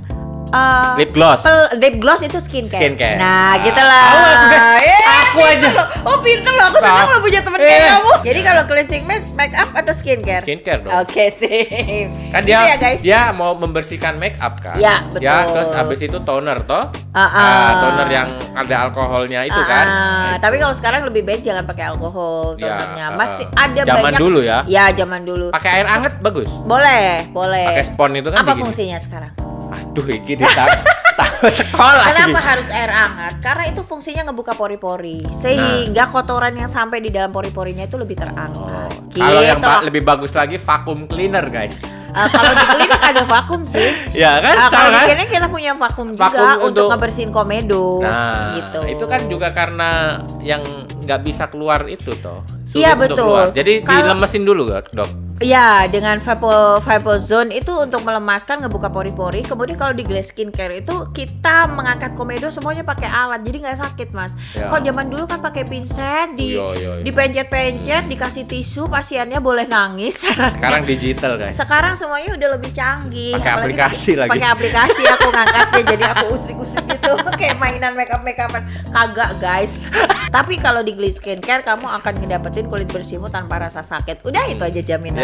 Lip gloss. Lip gloss itu skincare. Nah, gitu lah. Aku aja. Oh, pinter loh. Aku senang lo punya temen kayak kamu. Jadi kalau cleansing make up atau skincare? Skincare dong. Oke, sip. Kan dia ya, guys. Dia mau membersihkan make up kan? Ya, betul. Ya, terus habis itu toner toh. Toner yang ada alkoholnya itu kan. Tapi kalau sekarang lebih baik jangan pakai alkohol tonernya. Masih ada zaman banyak. Dulu ya. Ya, zaman dulu. Pakai air hangat bagus. Boleh. Pakai spon itu kan. Apa fungsinya sekarang? Aduh, ini tahu sekolah. Kenapa harus air hangat? Karena itu fungsinya ngebuka pori-pori, sehingga kotoran yang sampai di dalam pori-porinya itu lebih terangkat. Kalau yang lebih bagus lagi vacuum cleaner guys. Kalau di klinik ada vakum sih. Ya kan? Kalau di klinik kita punya vakum juga untuk ngebersihin komedo. Nah, gitu. Itu kan juga karena yang nggak bisa keluar itu toh. Iya betul. Jadi dilemesin dulu dok. Ya, dengan Vapozone itu untuk melemaskan, ngebuka pori-pori. Kemudian kalau di Glaze Skincare itu kita mengangkat komedo semuanya pakai alat, jadi nggak sakit, Mas. Ya. Kalau zaman dulu kan pakai pinset, Iya. dipencet-pencet, dikasih tisu, pasiennya boleh nangis. Sekarang digital guys. Sekarang semuanya udah lebih canggih. Pakai Apalagi aplikasi lagi. Pakai aplikasi aku ngangkatnya, jadi aku usik-usik gitu, kayak mainan makeup-makeupan. Kagak guys. Tapi kalau di Glaze Skincare kamu akan ngedapetin kulit bersihmu tanpa rasa sakit. Udah itu aja jaminannya.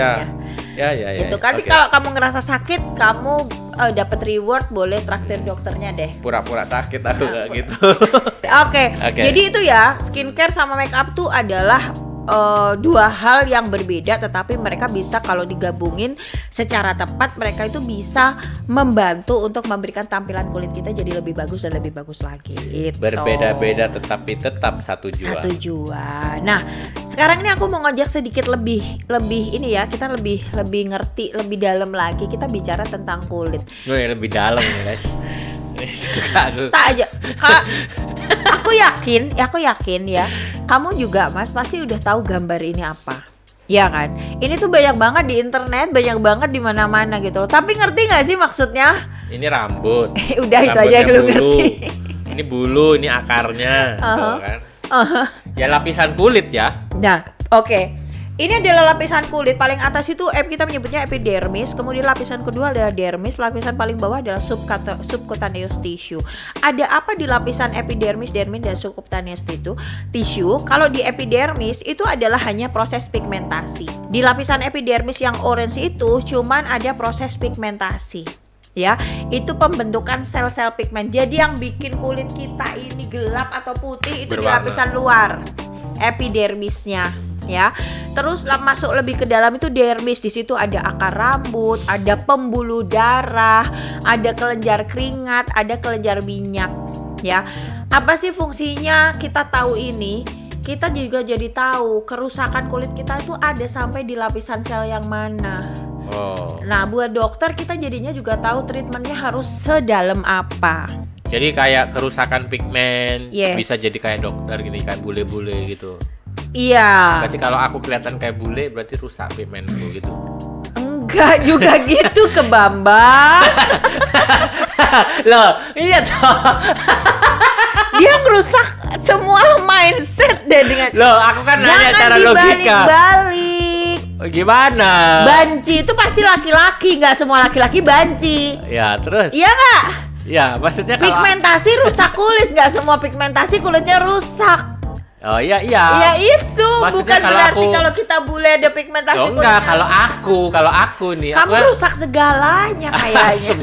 Ya. Gitu kan. Oke. Kalau kamu ngerasa sakit, kamu dapat reward, boleh traktir dokternya deh. Pura-pura sakit aku nggak gitu. Oke. Jadi itu ya, skincare sama makeup tuh adalah dua hal yang berbeda, tetapi mereka bisa kalau digabungin secara tepat, mereka itu bisa membantu untuk memberikan tampilan kulit kita jadi lebih bagus dan lebih bagus lagi. Gitu. Berbeda-beda tetapi tetap satu jua. Satu jua. Nah, sekarang ini aku mau ngajak sedikit lebih ini ya, kita lebih ngerti lebih dalam lagi. Kita bicara tentang kulit. Lebih dalam ya guys. Tak aja. Aku yakin ya. Kamu juga Mas pasti udah tahu gambar ini apa. Ya kan? Ini tuh banyak banget di internet, banyak banget di mana-mana gitu loh. Tapi ngerti nggak sih maksudnya? Ini rambut. Udah itu aja yang lu ngerti. Ini bulu, ini akarnya, gitu kan. Ya lapisan kulit ya. Nah, oke. Ini adalah lapisan kulit paling atas itu kita menyebutnya epidermis, kemudian lapisan kedua adalah dermis, lapisan paling bawah adalah subcutaneous tissue. Ada apa di lapisan epidermis, dermis dan subcutaneous tissue? Kalau di epidermis itu adalah hanya proses pigmentasi. Di lapisan epidermis yang orange itu cuman ada proses pigmentasi. Ya, itu pembentukan sel-sel pigmen. Jadi yang bikin kulit kita ini gelap atau putih itu berwarna. Di lapisan luar, epidermisnya. Ya, terus masuk lebih ke dalam itu dermis. Di situ ada akar rambut, ada pembuluh darah, ada kelenjar keringat, ada kelenjar minyak. Ya, apa sih fungsinya? Kita tahu ini, kita juga jadi tahu kerusakan kulit kita itu ada sampai di lapisan sel yang mana. Nah, buat dokter kita jadinya juga tahu treatmentnya harus sedalam apa. Jadi kayak kerusakan pigmen, Yes. bisa jadi kayak dokter gini, kayak bule-bule gitu. Iya. Berarti kalau aku kelihatan kayak bule, berarti rusak pigmenku gitu. Enggak juga gitu ke Bambang. Loh, iya toh. Dia ngerusak semua mindset deh dengan. Loh, aku kan nanya cara logika. Jangan dibalik-balik. Gimana? Banci itu pasti laki-laki, nggak semua laki-laki banci. Ya, terus? Iya nggak? Ya, maksudnya kalau Pigmentasi rusak kulit, nggak semua pigmentasi kulitnya rusak. Oh iya. Ya itu Maksudnya bukan kalau berarti aku- kalau kita bule ada pigmentasi Oh enggak, kulitnya. kalau aku nih Kamu aku rusak segalanya kayaknya.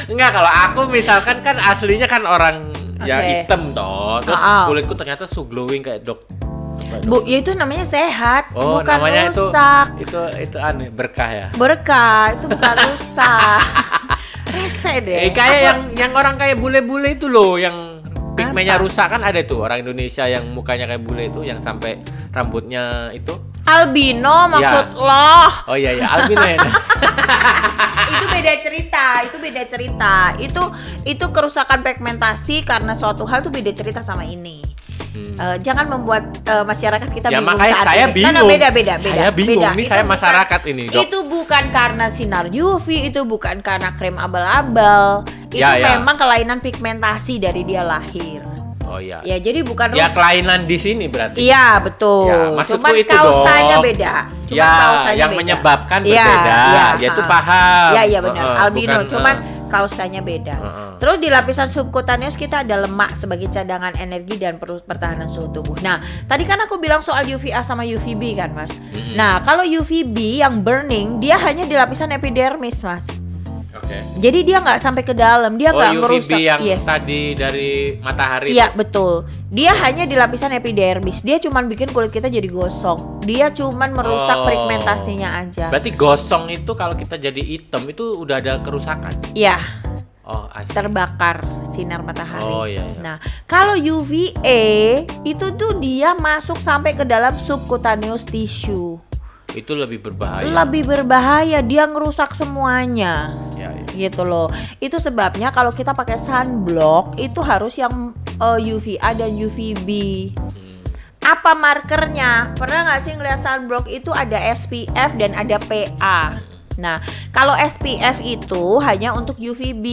enggak, kalau aku misalkan kan aslinya kan orang ya Oke. hitam toh, terus kulitku ternyata so glowing kayak Bu, ya itu namanya sehat, Oh, bukan namanya rusak. itu aneh, berkah ya. Berkah, itu bukan rusak. Rese deh. Kayak yang orang kayak bule-bule itu loh, yang pigmennya Apa? rusak kan ada tuh orang Indonesia yang mukanya kayak bule itu, yang sampai rambutnya itu. Albino maksud Ya. lo. Oh iya albino ya. Itu beda cerita. Itu kerusakan pigmentasi karena suatu hal tuh beda cerita sama ini. Jangan membuat masyarakat kita Ya, bingung makanya saat saya ini. bingung. Beda. Saya bingung nih, Itu saya bukan- masyarakat ini, Dok. Itu bukan karena sinar UV, itu bukan karena krim abal-abal. Itu Ya. memang kelainan pigmentasi dari dia lahir. Oh iya. Ya, jadi bukan Ya rusak. kelainan di sini berarti. Iya betul. Ya, maksudku Cuman itu kausanya dong. beda. Ya, kausanya yang beda. menyebabkan Iya, berbeda. iya, Ya itu ha. paham. Iya benar. Albino. Bukan, Cuman kausanya beda. Terus di lapisan subcutaneous kita ada lemak sebagai cadangan energi dan pertahanan suhu tubuh. Nah, tadi kan aku bilang soal UVA sama UVB kan, Mas. Nah, kalau UVB yang burning dia hanya di lapisan epidermis, Mas. Oke. Jadi dia nggak sampai ke dalam, dia nggak UVB ngerusak. yang Yes. tadi dari matahari. Iya itu. betul. Dia hanya di lapisan epidermis. Dia cuman bikin kulit kita jadi gosong. Dia cuman merusak Oh. pigmentasinya aja. Berarti gosong itu kalau kita jadi hitam itu udah ada kerusakan. Iya, Oh, I see. terbakar sinar matahari. Oh, iya. Nah, kalau UVA itu tuh dia masuk sampai ke dalam subcutaneous tissue. Itu lebih berbahaya. Lebih berbahaya, dia ngerusak semuanya. Ya. Gitu loh. Itu sebabnya kalau kita pakai sunblock itu harus yang UVA dan UVB. Apa markernya? Pernah nggak sih ngeliat sunblock itu ada SPF dan ada PA? Nah, kalau SPF itu hanya untuk UVB.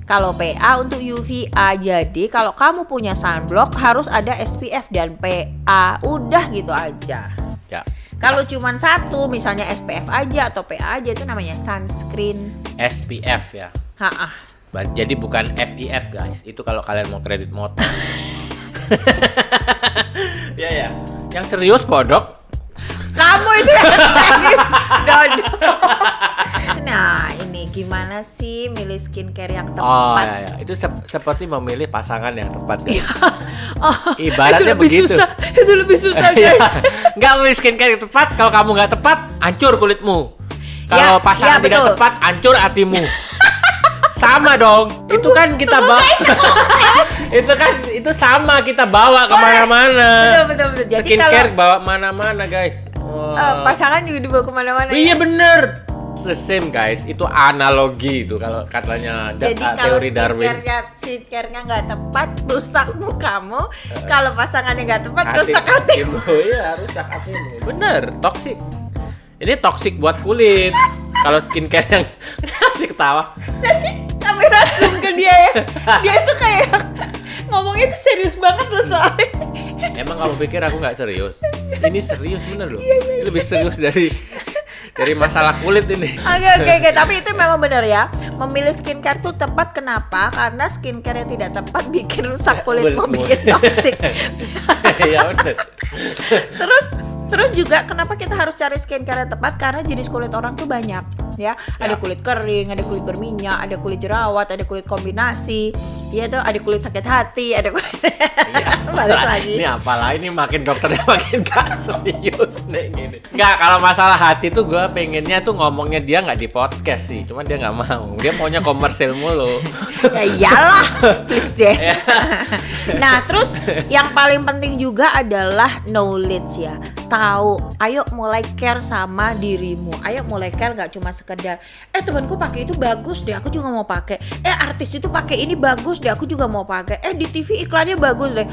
Kalau PA untuk UVA. Jadi kalau kamu punya sunblock harus ada SPF dan PA. Udah gitu aja. Ya. Kalau cuman satu, misalnya SPF aja atau PA aja, itu namanya sunscreen. SPF ya. Jadi bukan FIF guys. Itu kalau kalian mau kredit motor. Ya. Yang serius bodok. Kamu itu yang serius. Dodol. Nah, ini gimana sih milih skincare yang tepat? Oh ya. Itu seperti memilih pasangan yang tepat ya. Ibaratnya itu lebih begitu. Itu lebih susah guys. Nggak milih skincare yang tepat. Kalau kamu nggak tepat, hancur kulitmu. Kalau pasangan tidak tepat, hancur hatimu. Sama dong. Itu kan kita bawa. itu sama kita bawa kemana-mana. Betul. Jadi skincare bawa mana-mana guys. Pasangan juga dibawa kemana-mana. Iya bener. The same guys. Itu analogi itu kalau katanya teori Darwin. Jadi kalau skincare-nya nggak tepat, rusak mukamu. Kalau pasangannya nggak tepat, rusak hatimu. Iya, rusak hatimu. Bener, toksik. Ini toksik buat kulit. Kalau skincare yang asik ketawa. Nanti kamera zoom ke dia ya. Dia itu kayak ngomongnya itu serius banget loh soalnya. Emang kamu pikir aku nggak serius? Ini serius bener loh. Ini lebih serius dari masalah kulit ini. Oke. Tapi itu memang benar ya. Memilih skincare tuh tepat. Kenapa? Karena skincare yang tidak tepat bikin rusak kulitmu, bikin toksik. Iya benar. Terus juga kenapa kita harus cari skincare yang tepat? Karena jenis kulit orang tuh banyak ya. Ada kulit kering, ada kulit berminyak, ada kulit jerawat, ada kulit kombinasi. Iya tuh, ada kulit sakit hati, ada kulit balik lagi. Ini apalah, ini makin dokternya makin gak serius nih gini. Nggak, kalau masalah hati tuh gue pengennya tuh ngomongnya dia nggak di podcast sih. Cuman dia nggak mau. Dia maunya komersil mulu. Ya iyalah, please deh. Nah, terus yang paling penting juga adalah knowledge ya. Tahu, ayo mulai care sama dirimu. Ayo mulai care, nggak cuma sekedar temanku pakai itu bagus deh, aku juga mau pakai. Artis itu pakai ini bagus deh, aku juga mau pakai. Di TV iklannya bagus deh.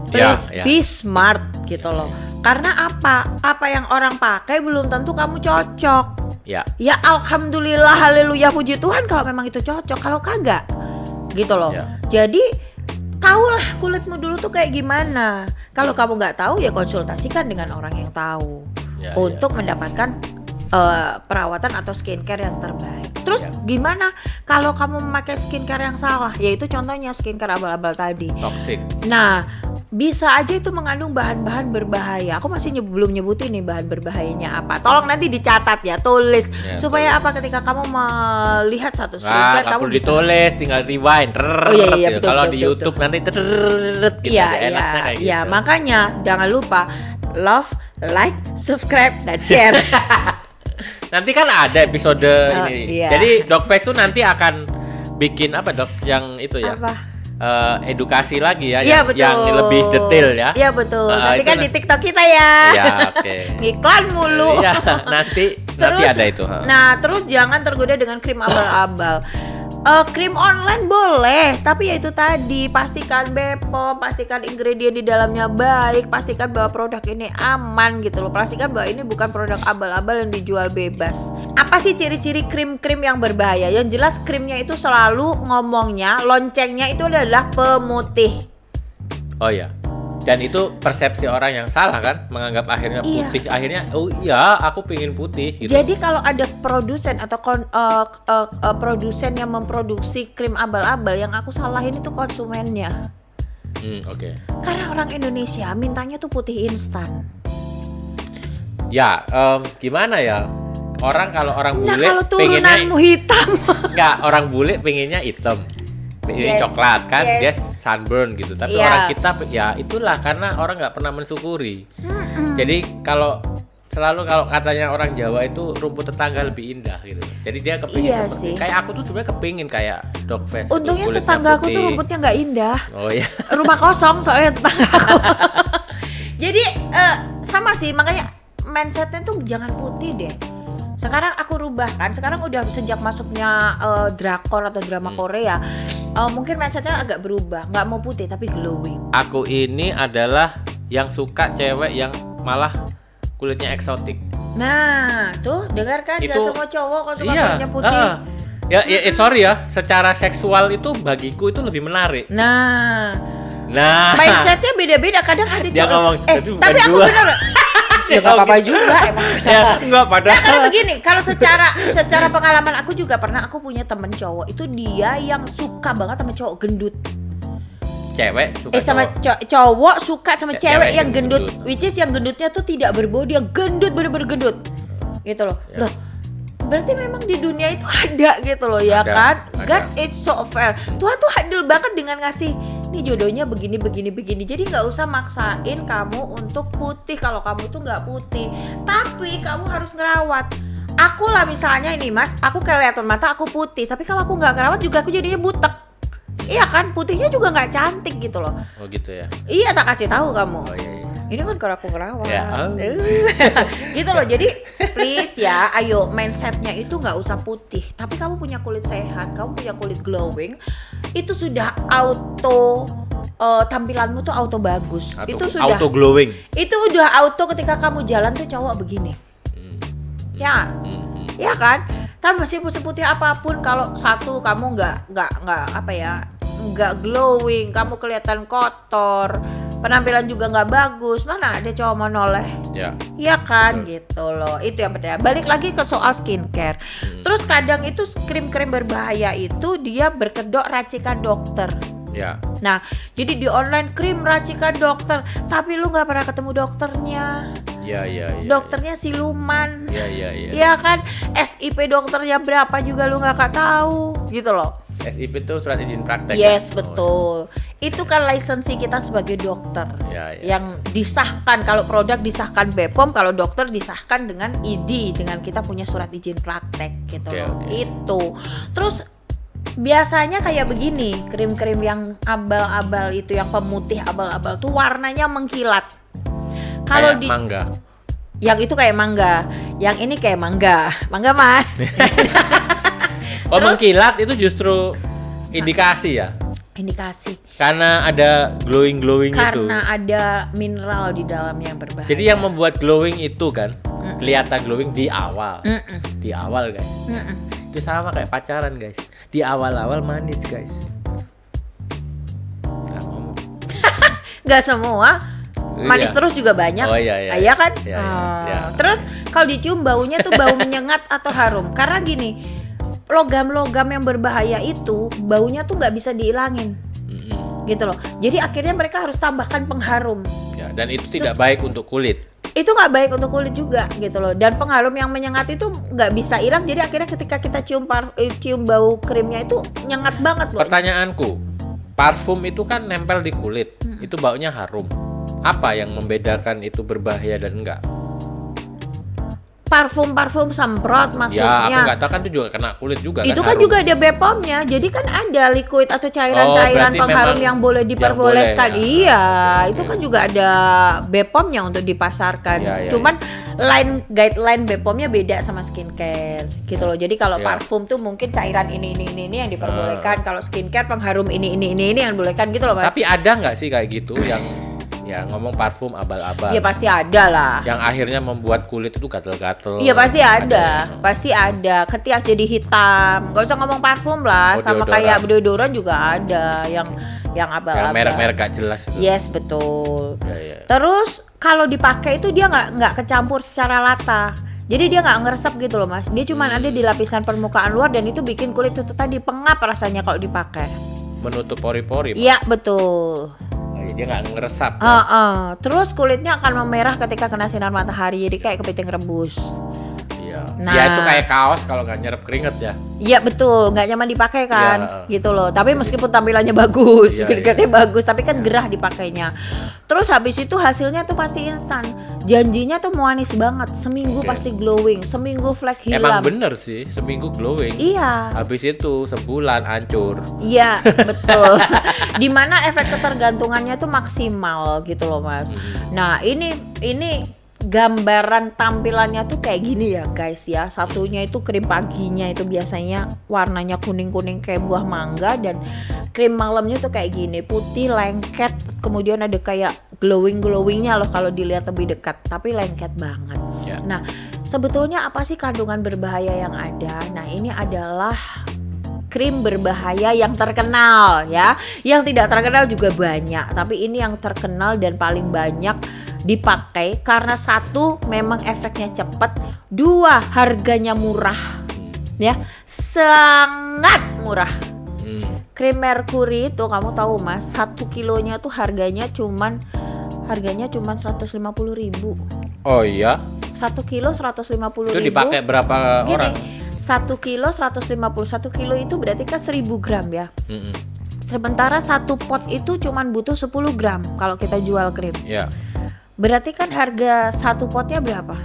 Please be smart gitu loh. Karena apa yang orang pakai belum tentu kamu cocok. Ya alhamdulillah, haleluya, puji Tuhan kalau memang itu cocok. Kalau kagak gitu loh. Jadi tahulah kulitmu dulu tuh kayak gimana. Kalau kamu nggak tahu ya konsultasikan dengan orang yang tahu untuk mendapatkan perawatan atau skincare yang terbaik. Terus gimana kalau kamu memakai skincare yang salah? Yaitu contohnya skincare abal-abal tadi. Toxic. Nah, bisa aja itu mengandung bahan-bahan berbahaya. Aku masih belum nyebutin nih bahan berbahayanya apa. Tolong nanti dicatat ya, tulis supaya apa ketika kamu melihat satu skincare kamu bisa ditulis, tinggal rewind. Betul, kalau betul, di YouTube betul. Nanti gitu. Iya, makanya jangan lupa love, like, subscribe, dan share. Nanti kan ada episode ini. Iya. Jadi Docface tuh nanti akan bikin apa Dok? Yang itu ya? Apa? Edukasi lagi ya, yang lebih detail ya. Iya betul. Nanti kan di TikTok kita ya. Iya, oke. Iklan mulu. Iya, nanti ada itu. Nah, terus jangan tergoda dengan krim abal-abal. Krim online boleh, tapi ya itu tadi, pastikan BPOM, pastikan ingredient di dalamnya baik, pastikan bahwa produk ini aman gitu loh. Pastikan bahwa ini bukan produk abal-abal yang dijual bebas. Apa sih ciri-ciri krim-krim yang berbahaya? Yang jelas krimnya itu selalu ngomongnya, loncengnya itu adalah pemutih. Oh ya. Dan itu persepsi orang yang salah kan, menganggap akhirnya putih, akhirnya aku pingin putih gitu. Jadi kalau ada produsen atau produsen yang memproduksi krim abal-abal, yang aku salahin itu konsumennya. Oke. Karena orang Indonesia mintanya tuh putih instan. Ya, gimana ya? Kalau orang bule kalau turunanmu hitam. Enggak, orang bule pengennya hitam. Ini coklat kan, dia sunburn gitu. Tapi orang kita ya itulah karena orang nggak pernah mensyukuri. Jadi kalau katanya orang Jawa itu rumput tetangga lebih indah gitu. Jadi dia kepingin kayak aku tuh sebenarnya kepingin kayak Docface. Untungnya tetangga aku tuh rumputnya nggak indah. Oh iya. Rumah kosong soalnya tetangga aku. Jadi sama sih, makanya mindsetnya tuh jangan putih deh. Sekarang aku rubah kan, sekarang udah sejak masuknya drakor atau drama Korea, mungkin mindsetnya agak berubah, nggak mau putih tapi glowing. Aku ini adalah yang suka cewek yang malah kulitnya eksotik. Nah, tuh dengar kan, gak Itu- semua cowok kalau suka Iya. kulitnya putih. Sorry ya, secara seksual itu bagiku itu lebih menarik. Nah, Nah, mindsetnya beda-beda. Kadang ada Dia cowok. ngomong, "Tapi bukan tapi aku gua." bener. Ya nggak apa-apa juga emang. ya enggak Nah, karena padahal. begini, kalau secara pengalaman aku juga pernah, aku punya temen cowok itu dia yang suka banget sama cowok gendut. Cewek suka Sama cowok. cowok suka sama Cewek cewek yang yang gendut, gendut. which is yang gendutnya tuh tidak berbody, yang gendut bener-bener gendut, gitu loh. Ya. Loh, berarti memang di dunia itu ada gitu loh, ya Ada, kan? ada. God it's so fair. Tuhan tuh adil banget dengan ngasih nih jodohnya begini. Jadi nggak usah maksain kamu untuk putih kalau kamu tuh nggak putih. Tapi kamu harus ngerawat. Aku lah misalnya ini Mas, aku kelihatan mata aku putih, tapi kalau aku nggak ngerawat juga aku jadinya butek. Iya kan, putihnya juga nggak cantik gitu loh. Oh gitu ya. Iya, tak kasih tahu kamu. Oh iya. Ini kan kalau aku ngerawat. Ya, oh. Gitu loh. Jadi please ya, ayo mindsetnya itu nggak usah putih. Tapi kamu punya kulit sehat, kamu punya kulit glowing, itu sudah auto tampilanmu tuh auto bagus. Itu sudah auto glowing. itu udah auto ketika kamu jalan tuh cowok begini. Ya. Ya kan? Tapi meskipun seputih apapun, kalau satu kamu nggak glowing, kamu kelihatan kotor, penampilan juga nggak bagus, mana ada cowok mau noleh? Ya. Iya kan, gitu loh. Itu yang penting. Balik lagi ke soal skincare. Terus kadang itu krim-krim berbahaya itu dia berkedok racikan dokter. Ya. Nah, jadi di online krim racikan dokter, tapi lu nggak pernah ketemu dokternya. Ya. Dokternya siluman. Ya. Iya kan, SIP dokternya berapa juga lu nggak tahu, gitu loh. SIP itu surat izin praktek. Yes, ya? betul. Itu kan lisensi kita sebagai dokter. Ya. Yang disahkan, kalau produk disahkan BPOM, kalau dokter disahkan dengan ID, dengan kita punya surat izin praktek gitu Oke, loh. oke. Itu. Terus biasanya kayak begini, krim-krim yang abal-abal itu, yang pemutih abal-abal tuh warnanya mengkilat. Kalau Kayak di mangga. yang itu kayak mangga, yang ini kayak mangga Mas. Oh, Terus- mengkilat itu justru indikasi ya. Indikasi Karena ada glowing itu. karena ada mineral di dalamnya yang berbahaya. Jadi yang membuat glowing itu kan kelihatan glowing di awal. Mm-mm. Di awal, guys. Mm-mm. Itu sama kayak pacaran, guys. Di awal-awal manis, guys. Nah, ngomong. Nggak semua manis Iya. terus juga banyak. Oh, iya. Iya kan? Iya. Oh. Terus kalau dicium baunya tuh bau menyengat atau harum. Karena gini, logam-logam yang berbahaya itu baunya tuh nggak bisa dihilangin, gitu loh. Jadi akhirnya mereka harus tambahkan pengharum. Ya, dan itu tidak baik untuk kulit. Itu nggak baik untuk kulit juga, gitu loh. Dan pengharum yang menyengat itu nggak bisa hilang. Jadi akhirnya ketika kita cium bau krimnya itu nyengat banget loh. Pertanyaanku, parfum itu kan nempel di kulit. Itu baunya harum. Apa yang membedakan itu berbahaya dan enggak? Parfum semprot Ya, aku maksudnya. nggak tahu kan itu juga kena kulit juga. Itu kan kan harum. juga ada BPOM-nya. Jadi kan ada liquid atau cairan-cairan berarti pengharum memang yang boleh yang diperbolehkan. boleh, ya. Iya, Oke, itu oke. kan juga ada BPOM-nya untuk dipasarkan. Ya, ya, Cuman guideline BPOM-nya beda sama skincare gitu loh. Jadi kalau Ya. parfum tuh mungkin cairan ini yang diperbolehkan. Kalau skincare pengharum ini yang diperbolehkan gitu loh, Mas. Tapi ada nggak sih kayak gitu yang ya ngomong parfum abal-abal? Iya pasti ada lah. Yang akhirnya membuat kulit itu gatel-gatel. Iya pasti ada, ya? pasti ada. Ketiak jadi hitam. Gak usah ngomong parfum lah, Oh, sama deodoran. kayak deodoran juga ada yang Yang abal-abal. merek-merek gak jelas itu. Yes, betul. Ya. Terus kalau dipakai itu dia nggak kecampur secara rata. Jadi dia nggak ngeresep gitu loh, Mas. Dia cuma ada di lapisan permukaan luar dan itu bikin kulit itu tadi pengap rasanya kalau dipakai. Menutup pori-pori. Pak. Iya, betul. Dia nggak ngeresap. Terus kulitnya akan memerah ketika kena sinar matahari, jadi kayak kepiting rebus. Iya. Nah. Ya itu kayak kaos kalau nggak nyerap keringet ya. Iya betul, nggak nyaman dipakai kan, Iya. gitu loh. Tapi meskipun tampilannya bagus, Iya, keringetnya bagus, tapi kan gerah dipakainya. Terus habis itu hasilnya tuh pasti instan. Janjinya tuh manis banget, seminggu Oke. pasti glowing, seminggu flek hilang. Emang bener sih, seminggu glowing. Iya, Habis itu sebulan hancur. iya betul. Dimana efek ketergantungannya tuh maksimal gitu loh, Mas. Nah ini gambaran tampilannya tuh kayak gini ya guys ya. Satunya itu krim paginya itu biasanya warnanya kuning-kuning kayak buah mangga, dan krim malamnya tuh kayak gini, putih lengket, kemudian ada kayak glowingnya loh kalau dilihat lebih dekat, tapi lengket banget. Nah, sebetulnya apa sih kandungan berbahaya yang ada? Nah, ini adalah krim berbahaya yang terkenal ya. Yang tidak terkenal juga banyak, tapi ini yang terkenal dan paling banyak dipakai karena satu memang efeknya cepat, dua harganya murah ya, sangat murah. Krim Mercury itu kamu tahu Mas, 1 kilonya tuh harganya cuman 150.000. Oh iya? 1 kilo 150.000. Itu dipakai berapa orang? 1 kilo 150. 1 kilo itu berarti kan 1000 gram ya. Sementara satu pot itu cuman butuh 10 gram kalau kita jual krim. Iya. Berarti kan harga satu potnya berapa?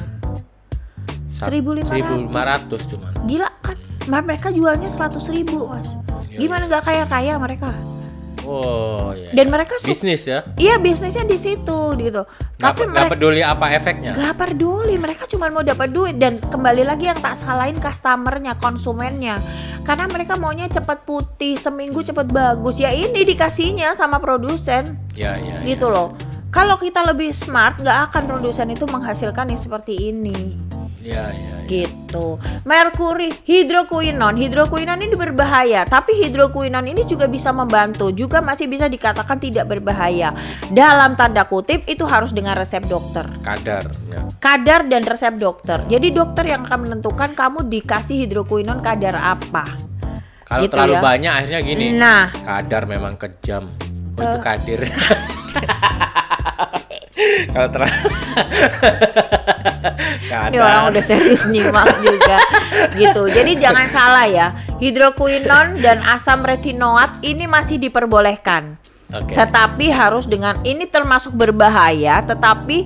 1.500 cuman. Gila kan? Mereka jualnya 100.000 Mas. Gimana nggak kaya reka? Oh iya. Dan mereka bisnis ya? Iya, bisnisnya di situ gitu. Tapi nggak peduli apa efeknya? Nggak peduli, mereka cuma mau dapat duit. Dan kembali lagi yang tak salahin customernya, konsumennya. Karena mereka maunya cepat putih, seminggu cepat bagus. Ya ini dikasihnya sama produsen. Ya. Gitu loh. Kalau kita lebih smart, nggak akan produsen itu menghasilkan yang seperti ini. Ya. Gitu. Mercury, hidroquinone ini berbahaya, tapi hidroquinone ini juga bisa membantu, juga masih bisa dikatakan tidak berbahaya. Dalam tanda kutip itu harus dengan resep dokter. Kadar dan resep dokter. Jadi dokter yang akan menentukan kamu dikasih hidroquinone kadar apa. Kalau gitu terlalu ya. banyak akhirnya gini. Nah, kadar memang kejam. Itu kadir. Kalau terlalu ini orang udah serius nyimak juga gitu. Jadi jangan salah ya, hidroquinone dan asam retinoat ini masih diperbolehkan. Tetapi harus dengan, ini termasuk berbahaya, tetapi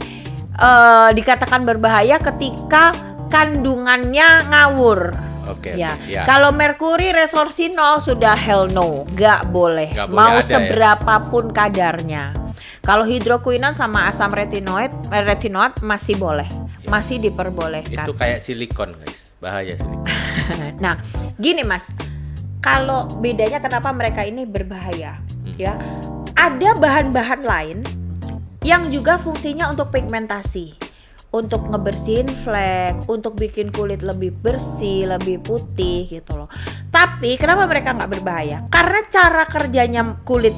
dikatakan berbahaya ketika kandungannya ngawur. Ya. Kalau merkuri resorcinol sudah hell no, nggak boleh mau seberapapun kadarnya. Kalau hidroquinone sama asam retinoat masih boleh, masih diperbolehkan. Itu kayak silikon guys, bahaya silikon. Nah, gini Mas, kalau bedanya kenapa mereka ini berbahaya, ya? Ada bahan-bahan lain yang juga fungsinya untuk pigmentasi, untuk ngebersihin flek, untuk bikin kulit lebih bersih, lebih putih gitu loh. Tapi kenapa mereka nggak berbahaya? Karena cara kerjanya kulit,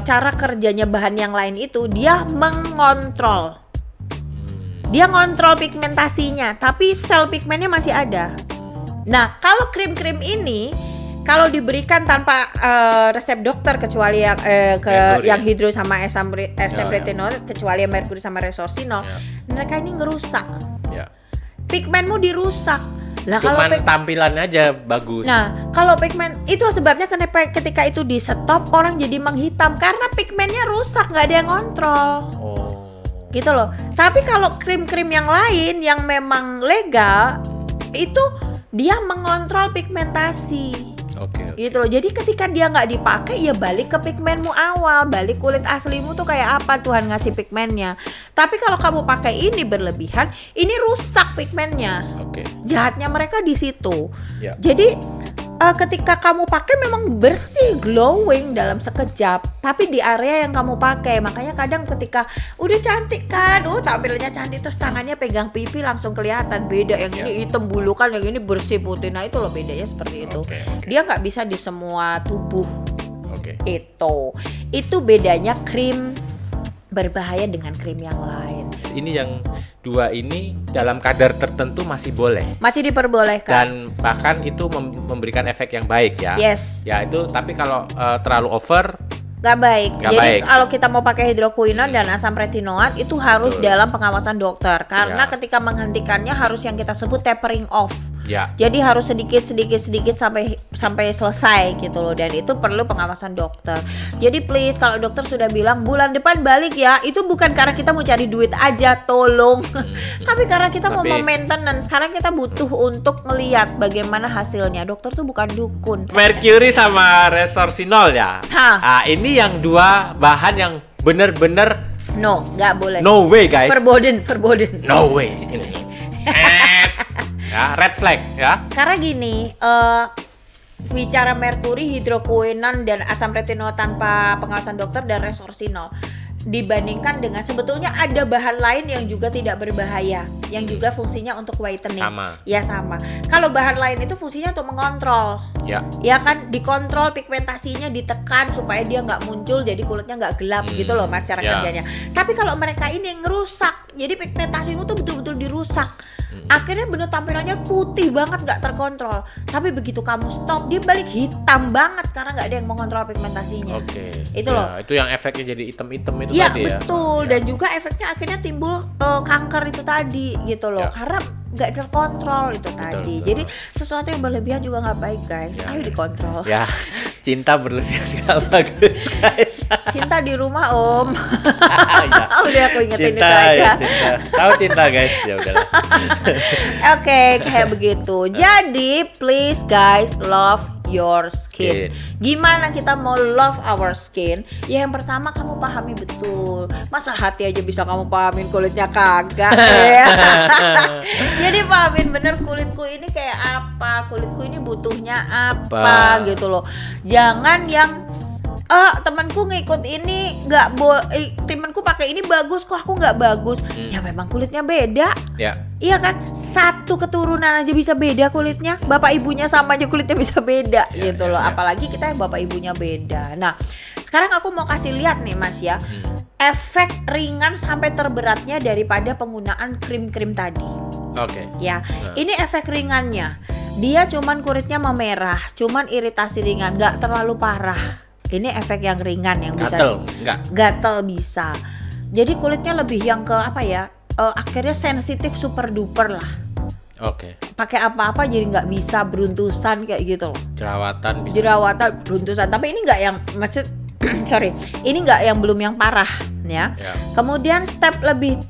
cara kerjanya bahan yang lain itu dia mengontrol. Dia ngontrol pigmentasinya, tapi sel pigmennya masih ada. Nah, kalau krim-krim ini kalau diberikan tanpa resep dokter, kecuali yang yang hidro sama asam retinoat, kecuali yang merkuri sama resorcinol, mereka ini ngerusak. Pigmenmu dirusak. Lah, cuman tampilannya aja bagus. Nah, kalau pigmen itu sebabnya kenapa ketika itu di stop orang jadi menghitam, karena pigmennya rusak, nggak ada yang kontrol. Gitu loh. Tapi kalau krim-krim yang lain yang memang legal itu dia mengontrol pigmentasi. Gitu loh. Jadi ketika dia nggak dipakai, ya balik ke pigmenmu awal, balik kulit aslimu tuh kayak apa Tuhan ngasih pigmennya. Tapi kalau kamu pakai ini berlebihan, ini rusak pigmennya. Jahatnya mereka di situ. Jadi ketika kamu pakai memang bersih, glowing dalam sekejap, tapi di area yang kamu pakai. Makanya kadang ketika udah cantik kan, tampilannya cantik, terus tangannya pegang pipi langsung kelihatan beda. Yang ini hitam bulu kan, yang ini bersih putih. Nah itu loh bedanya seperti itu. Dia nggak bisa di semua tubuh. Itu bedanya krim berbahaya dengan krim yang lain. Ini yang dua ini dalam kadar tertentu masih boleh, masih diperbolehkan, dan bahkan itu memberikan efek yang baik ya. Ya itu, tapi kalau terlalu over nggak baik. Jadi kalau kita mau pakai hidroquinone dan asam retinoat itu harus dalam pengawasan dokter, karena ketika menghentikannya harus yang kita sebut tapering off. Jadi harus sedikit sampai selesai gitu loh, dan itu perlu pengawasan dokter. Jadi please, kalau dokter sudah bilang bulan depan balik ya, itu bukan karena kita mau cari duit aja, tolong. Tapi karena kita mau maintenance. Sekarang kita butuh untuk ngelihat bagaimana hasilnya. Dokter tuh bukan dukun. Mercury sama resorcinol ya. Nah, ini yang dua bahan yang bener-bener No, nggak boleh. No way guys. Verboden. No way. Ini. Ya, red flag ya. Karena gini, bicara merkuri, hidrokuinon dan asam retinoat tanpa pengawasan dokter dan resorsinol dibandingkan dengan sebetulnya ada bahan lain yang juga tidak berbahaya, yang juga fungsinya untuk whitening. Sama. Ya sama. Kalau bahan lain itu fungsinya untuk mengontrol. Ya kan, dikontrol pigmentasinya, ditekan supaya dia nggak muncul, jadi kulitnya nggak gelap gitu loh mas cara kerjanya. Tapi kalau mereka ini yang ngerusak, jadi pigmentasimu tuh betul-betul dirusak. Akhirnya bener tampilannya putih banget, nggak terkontrol. Tapi begitu kamu stop, dia balik hitam banget karena nggak ada yang mengontrol pigmentasinya. Oke. Itu ya, loh. Itu yang efeknya jadi hitam-hitam itu Ya, tadi ya. betul. Ya. Dan juga efeknya akhirnya timbul kanker itu tadi gitu loh. Ya. Karena nggak terkontrol itu tadi. betul. Jadi sesuatu yang berlebihan juga nggak baik guys. Ya. Ayo dikontrol. Ya, cinta berlebihan nggak bagus guys. Cinta di rumah om. Ya. Udah aku ingetin Cinta, itu aja. ya, cinta. Tahu cinta guys, ya udahlah. Oke, kayak begitu. Jadi please guys, love your skin. Gimana kita mau love our skin? Ya yang pertama kamu pahami betul. Masa hati aja bisa kamu pahamin, kulitnya kagak ya. Jadi pahamin bener kulitku ini kayak apa, kulitku ini butuhnya apa gitu loh. Jangan yang temanku ngikut ini nggak temanku pakai ini bagus kok aku nggak bagus. Ya memang kulitnya beda. Ya. Iya kan, satu keturunan aja bisa beda kulitnya, bapak ibunya sama aja kulitnya bisa beda gitu loh. Apalagi kita yang bapak ibunya beda. Nah sekarang aku mau kasih lihat nih mas ya, efek ringan sampai terberatnya daripada penggunaan krim-krim tadi. Oke. Ya, ini efek ringannya. Dia cuman kulitnya memerah, cuman iritasi ringan, nggak terlalu parah. Ini efek yang ringan yang bisa. Gatel bisa. Jadi kulitnya lebih yang ke apa ya? Akhirnya sensitif super duper lah. Oke. Pakai apa-apa jadi nggak bisa beruntusan kayak gitu loh. Jerawatan bisa. Jerawatan, beruntusan. Tapi ini nggak yang maksud sorry, ini nggak yang belum yang parah ya. Kemudian step lebih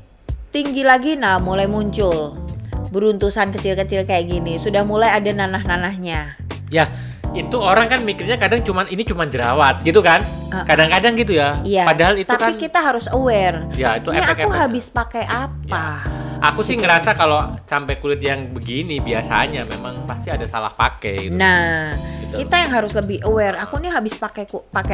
tinggi lagi, nah mulai muncul beruntusan kecil-kecil kayak gini. Sudah mulai ada nanah-nanahnya. Ya. Itu orang kan mikirnya kadang ini cuma jerawat gitu kan, kadang-kadang gitu ya. Iya, padahal itu tapi kan kita harus aware. Ya itu ini efek-efek. aku habis pakai apa? Aku sih ngerasa kalau sampai kulit yang begini biasanya memang pasti ada salah pakai. Gitu. Nah, gitu. Kita yang harus lebih aware. Aku nih habis pakai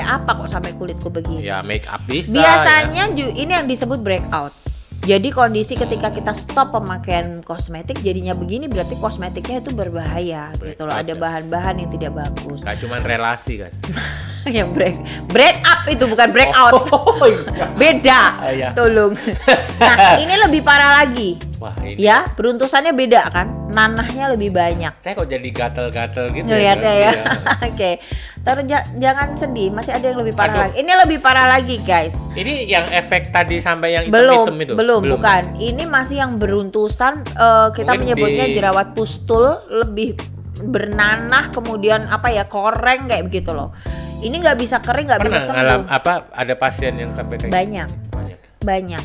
apa kok sampai kulitku begini? Ya make up bisa. Biasanya ini yang disebut breakout. Jadi kondisi ketika kita stop pemakaian kosmetik jadinya begini, berarti kosmetiknya itu berbahaya gitu loh. Ada bahan-bahan yang tidak bagus. Gak cuma relasi guys. Yang break up itu bukan breakout. Iya. Beda. Iya. Tolong. Nah ini lebih parah lagi. Wah ini. Ya beruntusannya beda kan, nanahnya lebih banyak. Saya kok jadi gatel-gatel gitu. Ngelihatnya ya. Iya. Oke. Terus jangan sedih, masih ada yang lebih parah lagi. Ini lebih parah lagi guys. Ini yang efek tadi sampai yang hitam-hitam itu? Belum, bukan. Ini masih yang beruntusan. Kita mungkin menyebutnya jerawat pustul, lebih bernanah, kemudian apa ya, koreng kayak begitu loh. Ini nggak bisa kering, nggak bisa sembuh. Ada pasien yang sampai kayak banyak.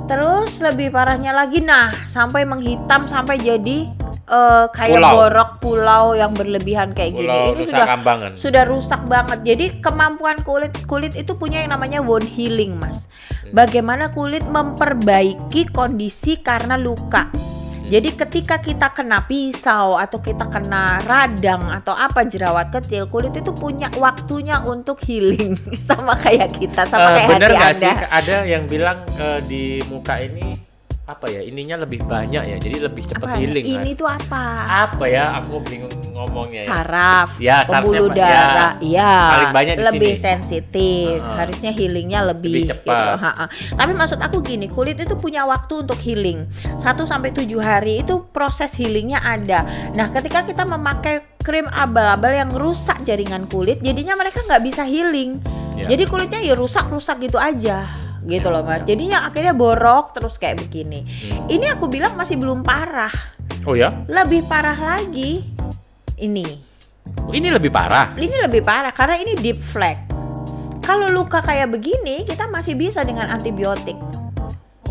Terus lebih parahnya lagi, nah sampai menghitam, sampai jadi kayak borok pulau yang berlebihan kayak gini. Ini sudah rusak banget. Jadi kemampuan kulit itu punya yang namanya wound healing mas. Bagaimana kulit memperbaiki kondisi karena luka. Jadi ketika kita kena pisau atau kita kena radang atau apa jerawat kecil, kulit itu punya waktunya untuk healing sama kayak kita, sama kayak bener hati gak Anda. Sih, ada yang bilang di muka ini apa ya, ininya lebih banyak ya, jadi lebih cepat healing. Ini tuh apa? Apa ya? Aku bingung ngomongnya. Saraf, ya, pembuluh darah, ya, paling banyak di lebih sini. Sensitif, harusnya healingnya lebih cepat. Gitu. Tapi maksud aku gini, kulit itu punya waktu untuk healing 1-7 hari, itu proses healingnya ada. Nah, ketika kita memakai krim abal-abal yang rusak jaringan kulit, jadinya mereka nggak bisa healing. Jadi kulitnya ya rusak gitu aja. Gitu loh mas, jadinya akhirnya borok terus kayak begini. Ini aku bilang masih belum parah. Oh ya? Lebih parah lagi ini. Ini lebih parah? Ini lebih parah karena ini deep flek. Kalau luka kayak begini kita masih bisa dengan antibiotik.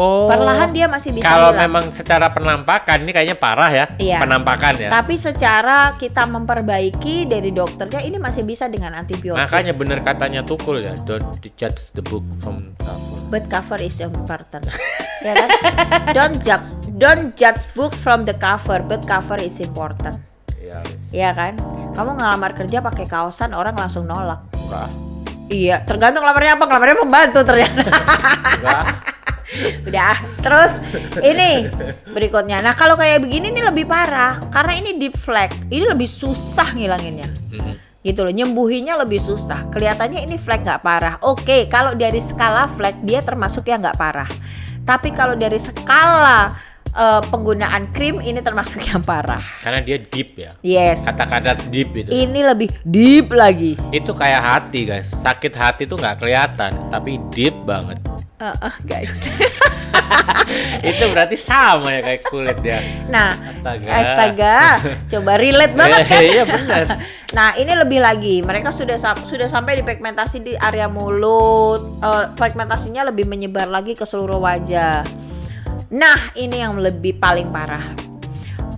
Perlahan dia masih bisa kalau hilang. Memang secara penampakan ini kayaknya parah ya. Iya. Penampakan ya. Tapi secara kita memperbaiki dari dokternya ini masih bisa dengan antibiotik. Makanya bener katanya Tukul ya, don't judge the book from cover. but cover is important. Ya kan? Don't judge book from the cover, but cover is important. Iya kan? Kamu ngelamar kerja pakai kaosan, orang langsung nolak. Enggak. Iya, tergantung ngelamarnya apa. Ngelamarnya pembantu ternyata. Enggak. Udah, terus ini berikutnya. Nah, kalau kayak begini nih lebih parah karena ini deep flek. Ini lebih susah ngilanginnya. Gitu loh, nyembuhinnya lebih susah. Kelihatannya ini flek nggak parah. Oke, kalau dari skala flek dia termasuk yang nggak parah. Tapi kalau dari skala penggunaan krim ini termasuk yang parah. Karena dia deep ya. Yes. Kata-kata deep itu. Ini lebih deep lagi. Itu kayak hati guys. Sakit hati tuh nggak kelihatan, tapi deep banget. Guys. Itu berarti sama ya kayak kulit ya. Nah, astaga. Coba relate banget kan? Iya benar. Nah, ini lebih lagi. Mereka sudah sampai di pigmentasi di area mulut. Pigmentasinya lebih menyebar lagi ke seluruh wajah. Nah, ini yang lebih paling parah.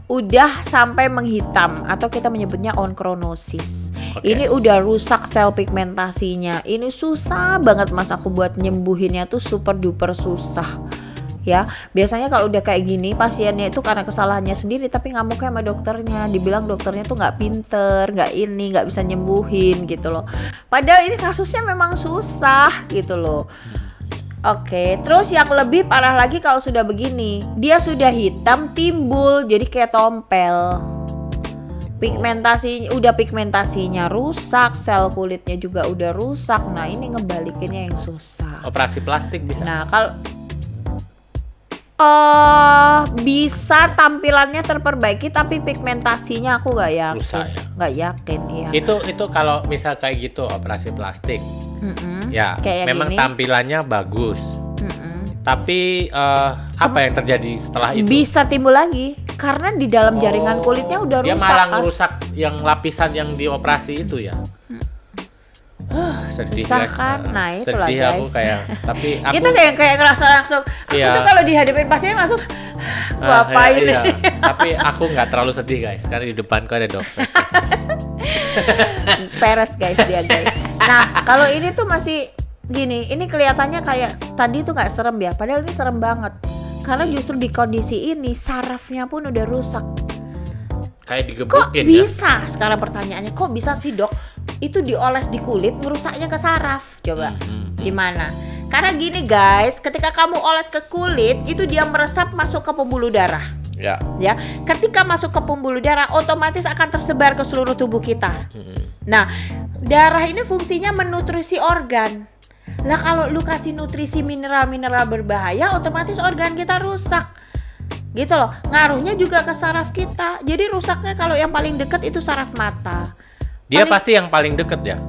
Udah sampai menghitam atau kita menyebutnya onchronosis. Ini udah rusak sel pigmentasinya. Ini susah banget Mas aku buat nyembuhinnya tuh super duper susah. Ya, biasanya kalau udah kayak gini pasiennya itu karena kesalahannya sendiri tapi ngamuknya sama dokternya, dibilang dokternya tuh nggak pinter, nggak bisa nyembuhin gitu loh. Padahal ini kasusnya memang susah gitu loh. Oke, terus yang lebih parah lagi kalau sudah begini, dia sudah hitam timbul jadi kayak tompel. Pigmentasinya rusak, sel kulitnya juga udah rusak. Nah, ini ngebalikinnya yang susah. Operasi plastik bisa. Nah, kalau bisa tampilannya terperbaiki tapi pigmentasinya aku nggak yakin. Rusak ya? Nggak yakin ya. Itu kalau misal kayak gitu operasi plastik, ya kayak memang gini. tampilannya bagus. Tapi apa yang terjadi setelah itu? Bisa timbul lagi karena di dalam jaringan kulitnya udah dia rusak. Dia malah kan? ngerusak yang lapisan yang dioperasi itu ya. Sedih Susah guys. kan? Nah, itulah sedih guys. aku kayak, tapi aku kita kayak ngerasa langsung. Aku Iya. tuh kalau dihadapin pasien langsung gua apain iya. nih? Tapi aku nggak terlalu sedih guys, karena di depanku ada dokter. Peres guys dia guys. Nah, kalau ini tuh masih gini, ini kelihatannya kayak tadi tuh nggak serem ya, padahal ini serem banget. Karena justru di kondisi ini sarafnya pun udah rusak. Kayak Kok digebukin ya. bisa? Sekarang pertanyaannya, kok bisa sih dok? Itu dioles di kulit, ngerusaknya ke saraf. Coba, gimana? Karena gini guys, ketika kamu oles ke kulit, itu dia meresap masuk ke pembuluh darah. Ya. Ya, ketika masuk ke pembuluh darah, otomatis akan tersebar ke seluruh tubuh kita. Nah, darah ini fungsinya menutrisi organ. Lah kalau lu kasih nutrisi mineral-mineral berbahaya, otomatis organ kita rusak. Gitu loh, ngaruhnya juga ke saraf kita. Jadi rusaknya kalau yang paling dekat itu saraf mata. Dia pasti yang paling deket ya.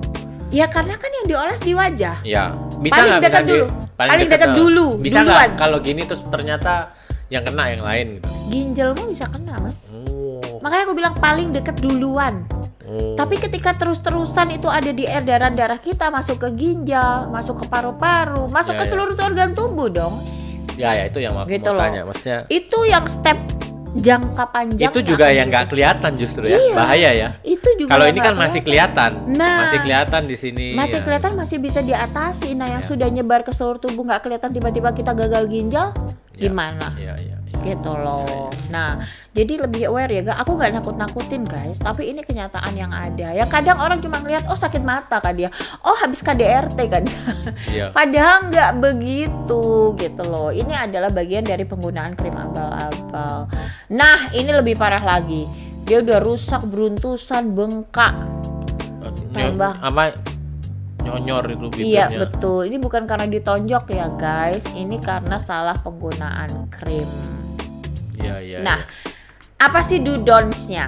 Ya karena kan yang dioles di wajah. Ya. Bisa Paling nggak dekat dulu. Paling dekat dulu. Bisa Duluan. nggak kalau gini terus ternyata yang kena yang lain gitu. Ginjalmu bisa kena mas. Oh. Makanya aku bilang paling dekat duluan. Tapi ketika terus-terusan itu ada di edaran darah kita, masuk ke ginjal, masuk ke paru-paru, masuk ke seluruh organ tubuh dong. Ya itu yang aku Gitu mau loh. tanya, maksudnya. Itu yang step jangka panjang. Itu juga yang nggak kelihatan justru ya, Iya. bahaya ya. Itu juga Kalau yang ini nggak kan masih kelihatan. kelihatan, Nah, masih kelihatan di sini. Masih ya. kelihatan, masih bisa diatasi. Nah, yang sudah nyebar ke seluruh tubuh nggak kelihatan, tiba-tiba kita gagal ginjal, Ya. gimana? Iya. Gitu loh. Nah, jadi lebih aware ya, aku nggak nakut-nakutin guys, tapi ini kenyataan yang ada. Yang kadang orang cuma ngeliat, oh sakit mata kan dia, oh habis KDRT kan dia. Iya. Padahal nggak begitu gitu loh. Ini adalah bagian dari penggunaan krim abal-abal. Nah, ini lebih parah lagi. Dia udah rusak, beruntusan, bengkak. Tambah. Apa nyonyor itu bibirnya. Iya betul. Ini bukan karena ditonjok ya guys. Ini karena salah penggunaan krim. Iya. Nah, apa sih do don'ts-nya?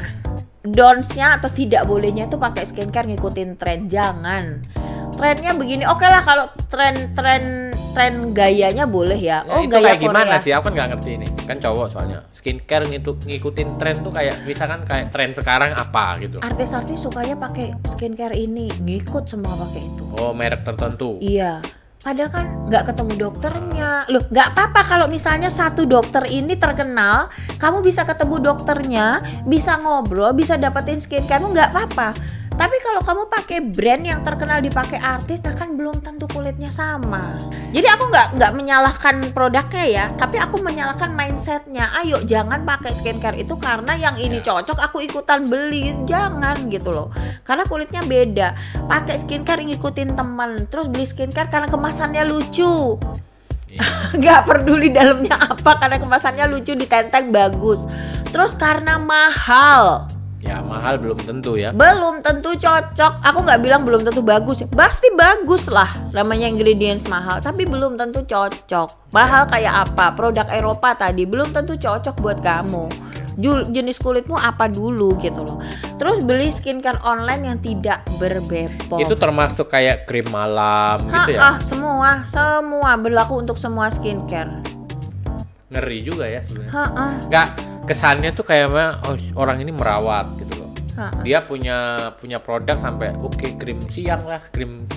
Don'ts-nya atau tidak bolehnya tuh pakai skincare ngikutin tren. Jangan. Trennya begini. Oke lah kalau tren gayanya boleh ya. Nah, Oh, itu gaya kayak gimana Korea. sih? Aku kan nggak ngerti ini. Kan cowok soalnya. Skincare ngikutin tren tuh kayak misalkan kayak tren sekarang apa gitu. Artis-artis sukanya pakai skincare ini, ngikut semua pakai itu. Oh, merek tertentu. Iya. Padahal kan nggak ketemu dokternya. Loh, nggak apa-apa kalau misalnya satu dokter ini terkenal, kamu bisa ketemu dokternya, bisa ngobrol, bisa dapetin skincare, nggak apa-apa. Tapi kalau kamu pakai brand yang terkenal dipakai artis, nah kan belum tentu kulitnya sama. Jadi aku nggak menyalahkan produknya ya, tapi aku menyalahkan mindsetnya. Ayo jangan pakai skincare itu karena yang ini cocok aku ikutan beli, jangan gitu loh. Karena kulitnya beda. Pakai skincare ngikutin teman, terus beli skincare karena kemasannya lucu. Gak peduli dalamnya apa, karena kemasannya lucu, ditenteng bagus. Terus karena mahal. Ya mahal belum tentu ya. Belum tentu cocok. Aku nggak bilang belum tentu bagus. Pasti bagus lah. Namanya ingredients mahal, tapi belum tentu cocok. Mahal kayak apa? Produk Eropa tadi belum tentu cocok buat kamu. Jenis kulitmu apa dulu gitu loh. Terus beli skincare online yang tidak berbepom. Itu termasuk kayak krim malam gitu ya? Semua berlaku untuk semua skincare. Ngeri juga ya sebenarnya. Nggak, kesannya tuh kayak orang ini merawat gitu loh. Dia punya produk sampai krim siang lah, krim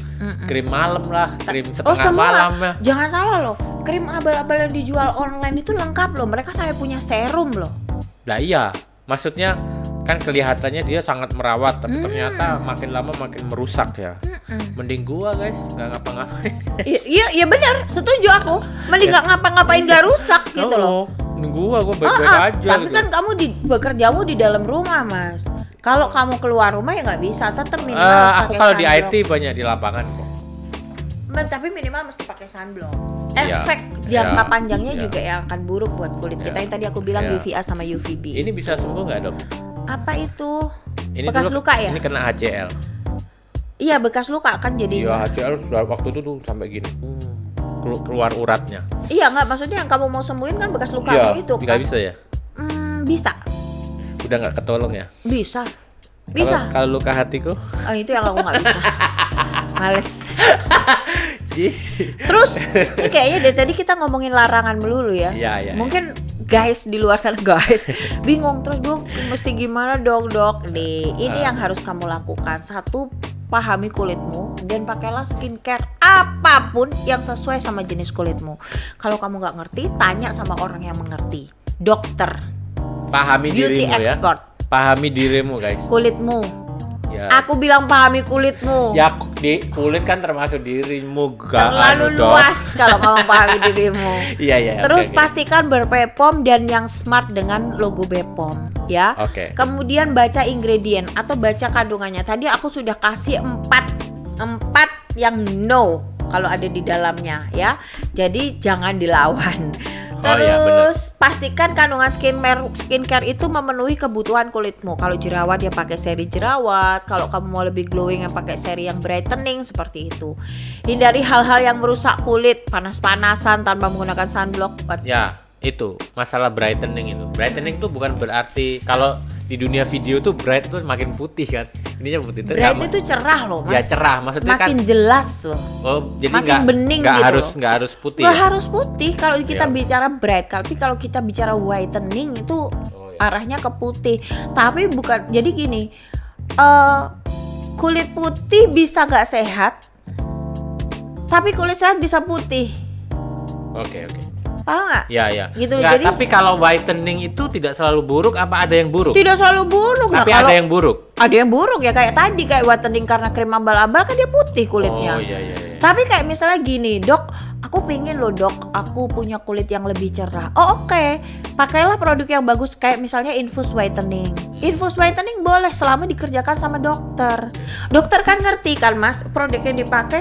malam lah, krim setengah malam lah. Jangan salah loh, krim abal-abal yang dijual online itu lengkap loh. Mereka sampai punya serum loh. Lah iya, maksudnya kan kelihatannya dia sangat merawat, tapi ternyata makin lama makin merusak ya. Mending gua guys, nggak ngapa-ngapain. Iya benar, setuju aku. Mending nggak ngapa-ngapain, nggak rusak gitu loh. Mending gua baik-baik aja. Tapi gitu. kan kamu bekerjamu di dalam rumah mas. Kalau kamu keluar rumah ya nggak bisa, tetap minimal harus aku pakai kalau di sunblock. IT banyak di lapangan kok. Tapi minimal mesti pakai sunblock. Efek jangka panjangnya juga yang akan buruk buat kulit kita yang tadi aku bilang UVA sama UVB. Ini bisa sembuh nggak dok? Apa itu? Ini bekas dulu, luka ya? Ini kena HCL. Iya bekas luka kan jadi. Iya HCL sudah waktu itu tuh sampai gini. Keluar uratnya. Iya nggak, maksudnya yang kamu mau sembuhin kan bekas luka itu kan? Nggak bisa ya? Bisa. Udah nggak ketolong ya? Bisa. Kalau luka hatiku? Oh itu yang aku nggak bisa. Males. Terus ini kayaknya dari tadi kita ngomongin larangan melulu ya. Iya. Mungkin guys di luar sana bingung terus dok mesti gimana dok. Ini yang harus kamu lakukan. Satu, pahami kulitmu dan pakailah skincare apapun yang sesuai sama jenis kulitmu. Kalau kamu nggak ngerti, tanya sama orang yang mengerti. Dokter, pahami beauty dirimu expert. Pahami dirimu guys. Kulitmu. Ya. Aku bilang pahami kulitmu. Ya di kulit kan termasuk dirimu. Terlalu luas kalau kamu pahami dirimu. Iya. Terus pastikan berBepom dan yang smart dengan logo Bepom ya. Oke. Kemudian baca ingredient atau baca kandungannya. Tadi aku sudah kasih 4 yang no kalau ada di dalamnya ya. Jadi jangan dilawan. Terus pastikan kandungan skincare itu memenuhi kebutuhan kulitmu. Kalau jerawat ya pakai seri jerawat. Kalau kamu mau lebih glowing ya pakai seri yang brightening seperti itu. Hindari hal-hal yang merusak kulit, panas-panasan tanpa menggunakan sunblock. Ya itu masalah brightening itu. Brightening itu bukan berarti kalau di dunia video tuh bright tuh makin putih kan. Ininya putih. Bright itu cerah loh mas. Ya cerah, maksudnya makin kan jelas loh. Oh jadi makin bening gitu nggak harus putih. Nggak harus putih kalau kita bicara bright. Tapi kalau kita bicara whitening itu arahnya ke putih. Tapi bukan. Jadi gini, kulit putih bisa nggak sehat, tapi kulit sehat bisa putih. Oke. Paham nggak? Ya. Gitu Nggak, jadi, tapi kalau whitening itu tidak selalu buruk, apa ada yang buruk? Tidak selalu buruk. Tapi ada yang buruk. Ada yang buruk ya kayak tadi kayak whitening karena krim abal-abal kan dia putih kulitnya. Oh iya. Tapi kayak misalnya gini, dok, aku pengen loh dok, aku punya kulit yang lebih cerah. Oh oke. Pakailah produk yang bagus kayak misalnya infus whitening. Infus whitening boleh selama dikerjakan sama dokter. Dokter kan ngerti kan mas, produk yang dipakai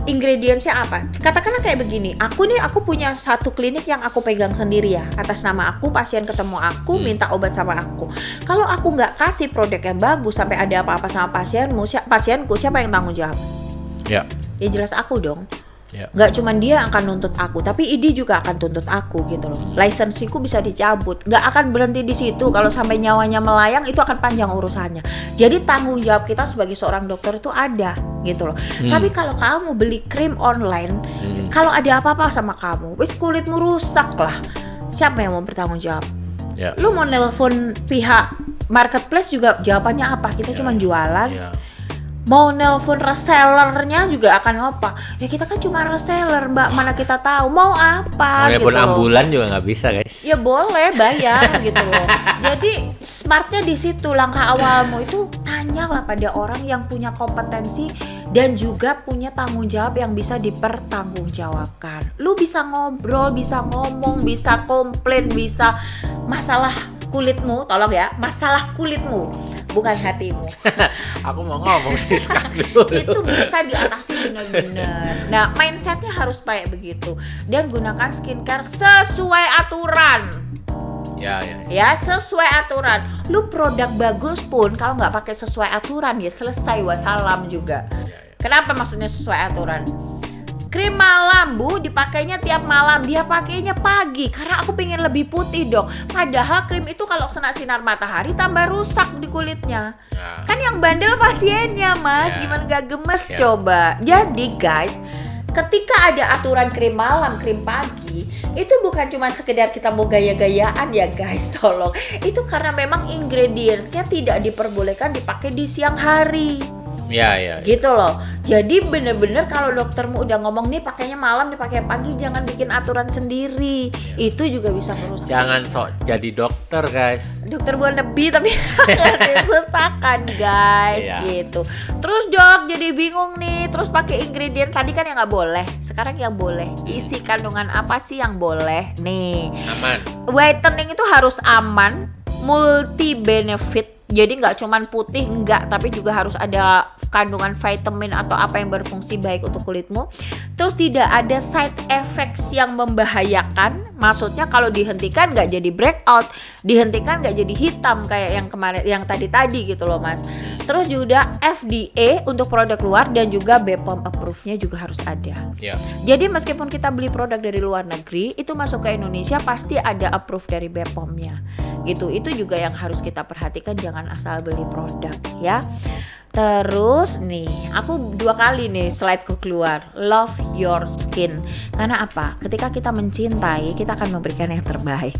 ingredientsnya apa? Katakanlah kayak begini, aku punya satu klinik yang aku pegang sendiri ya, atas nama aku, pasien ketemu aku, minta obat sama aku. Kalau aku nggak kasih produk yang bagus sampai ada apa-apa sama pasienku, siapa yang tanggung jawab? Ya jelas aku dong. Nggak cuma dia akan nuntut aku, tapi ID juga akan tuntut aku gitu loh. Lisensiku bisa dicabut. Nggak akan berhenti di situ. Kalau sampai nyawanya melayang itu akan panjang urusannya. Jadi tanggung jawab kita sebagai seorang dokter itu ada gitu loh. Tapi kalau kamu beli krim online, kalau ada apa-apa sama kamu, wis kulitmu rusak lah. Siapa yang mau bertanggung jawab? Lu mau nelpon pihak marketplace juga jawabannya apa? Kita cuma jualan. Mau nelpon resellernya juga akan apa? Ya kita kan cuma reseller mbak, mana kita tahu mau apa Mau gitu nelpon loh. ambulan juga nggak bisa guys. Ya boleh bayar gitu loh. Jadi smartnya di situ, langkah awalmu itu tanyalah pada orang yang punya kompetensi dan juga punya tanggung jawab yang bisa dipertanggungjawabkan. Lu bisa ngobrol, bisa ngomong, bisa komplain, bisa masalah kulitmu, tolong ya, masalah kulitmu, bukan hatimu. Aku mau ngomong dulu. Itu bisa diatasi benar-benar. Nah, mindsetnya harus kayak begitu. Dan gunakan skincare sesuai aturan. Ya, sesuai aturan. Lu produk bagus pun kalau nggak pakai sesuai aturan ya selesai wassalam juga. Kenapa maksudnya sesuai aturan? Krim malam bu, dipakainya tiap malam, dia pakainya pagi karena aku pengen lebih putih dong. Padahal krim itu kalau kena sinar matahari tambah rusak di kulitnya. Kan yang bandel pasiennya mas, gimana gak gemes coba. Jadi guys, ketika ada aturan krim malam, krim pagi, itu bukan cuma sekedar kita mau gaya-gayaan ya guys, tolong. Itu karena memang ingredientsnya tidak diperbolehkan dipakai di siang hari. Gitu loh. Jadi bener-bener kalau doktermu udah ngomong nih pakainya malam, dipakai pagi, jangan bikin aturan sendiri. Itu juga bisa merusak. Jangan sok jadi dokter guys. Dokter bukan lebih tapi susah kan guys, gitu. Terus dok jadi bingung nih, terus pakai ingredient tadi kan yang nggak boleh, sekarang yang boleh. Isi kandungan apa sih yang boleh? Nih, Aman. whitening itu harus aman, multi benefit. Jadi nggak cuman putih enggak, tapi juga harus ada kandungan vitamin atau apa yang berfungsi baik untuk kulitmu. Terus tidak ada side effects yang membahayakan. Maksudnya kalau dihentikan nggak jadi breakout, dihentikan nggak jadi hitam kayak yang kemarin, yang tadi gitu loh mas. Terus juga FDA untuk produk luar dan juga BPOM approve-nya juga harus ada. Jadi meskipun kita beli produk dari luar negeri, itu masuk ke Indonesia pasti ada approve dari BPOM-nya. Gitu. Itu juga yang harus kita perhatikan, jangan asal beli produk ya. Terus nih, aku 2 kali nih slide-ku keluar. Love your skin. Karena apa? Ketika kita mencintai, kita akan memberikan yang terbaik.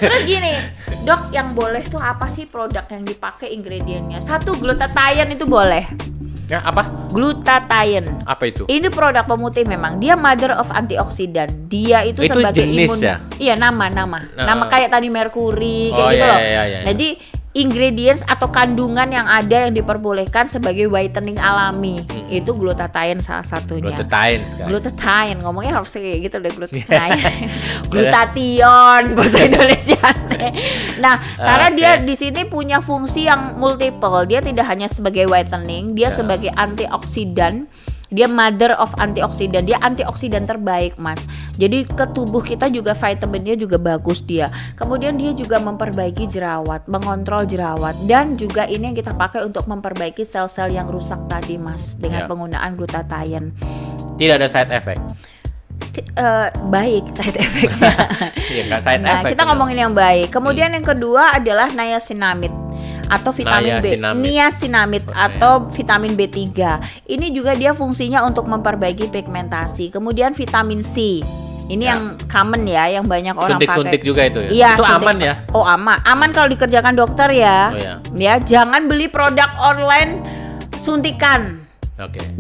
Terus gini, dok, yang boleh tuh apa sih produk yang dipakai ingredientnya? 1, glutathione itu boleh. Ya, apa? Glutathione. Apa itu? Ini produk pemutih memang. Dia mother of antioksidan. Dia itu sebagai jenis imun. Ya? Iya, nama kayak tadi merkuri kayak gitu loh. Iya. Jadi ingredients atau kandungan yang ada yang diperbolehkan sebagai whitening alami itu glutathione salah satunya. Glutathione ngomongnya harus kayak gitu deh, glutathione. Glutathione bahasa Indonesia. Nah, karena dia di sini punya fungsi yang multiple. Dia tidak hanya sebagai whitening, dia sebagai antioksidan. Dia mother of antioksidan, dia antioksidan terbaik mas. Jadi ke tubuh kita juga vitaminnya juga bagus dia. Kemudian dia juga memperbaiki jerawat, mengontrol jerawat. Dan juga ini yang kita pakai untuk memperbaiki sel-sel yang rusak tadi mas, dengan penggunaan glutathione. Tidak ada side effect? Baik side effect-nya. Nah, kita ngomongin yang baik. Kemudian yang kedua adalah niacinamide atau vitamin niacinamide atau vitamin B3. Ini juga dia fungsinya untuk memperbaiki pigmentasi. Kemudian vitamin C. Ini yang common ya, yang banyak orang pakai. Suntik juga itu ya? Iya, itu aman ya? Oh aman. Aman kalau dikerjakan dokter ya. Ya, jangan beli produk online suntikan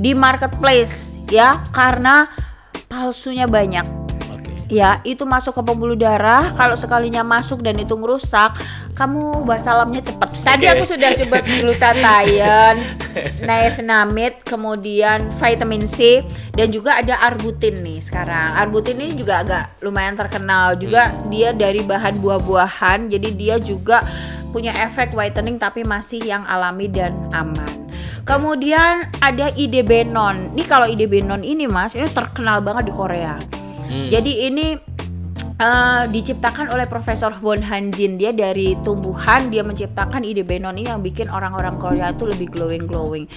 di marketplace ya, karena palsunya banyak. Ya, itu masuk ke pembuluh darah. Kalau sekalinya masuk dan itu ngerusak, kamu wassalamnya cepet. Tadi aku sudah coba glutathione, niacinamide, kemudian vitamin C, dan juga ada arbutin nih sekarang. Arbutin ini juga agak lumayan terkenal juga. Dia dari bahan buah-buahan, jadi dia juga punya efek whitening tapi masih yang alami dan aman. Kemudian ada idebenone. Nih kalau idebenone ini mas, ini terkenal banget di Korea. Jadi ini diciptakan oleh Profesor Won Han-jin. Dia dari tumbuhan, dia menciptakan idebenone ini yang bikin orang-orang Korea itu lebih glowing.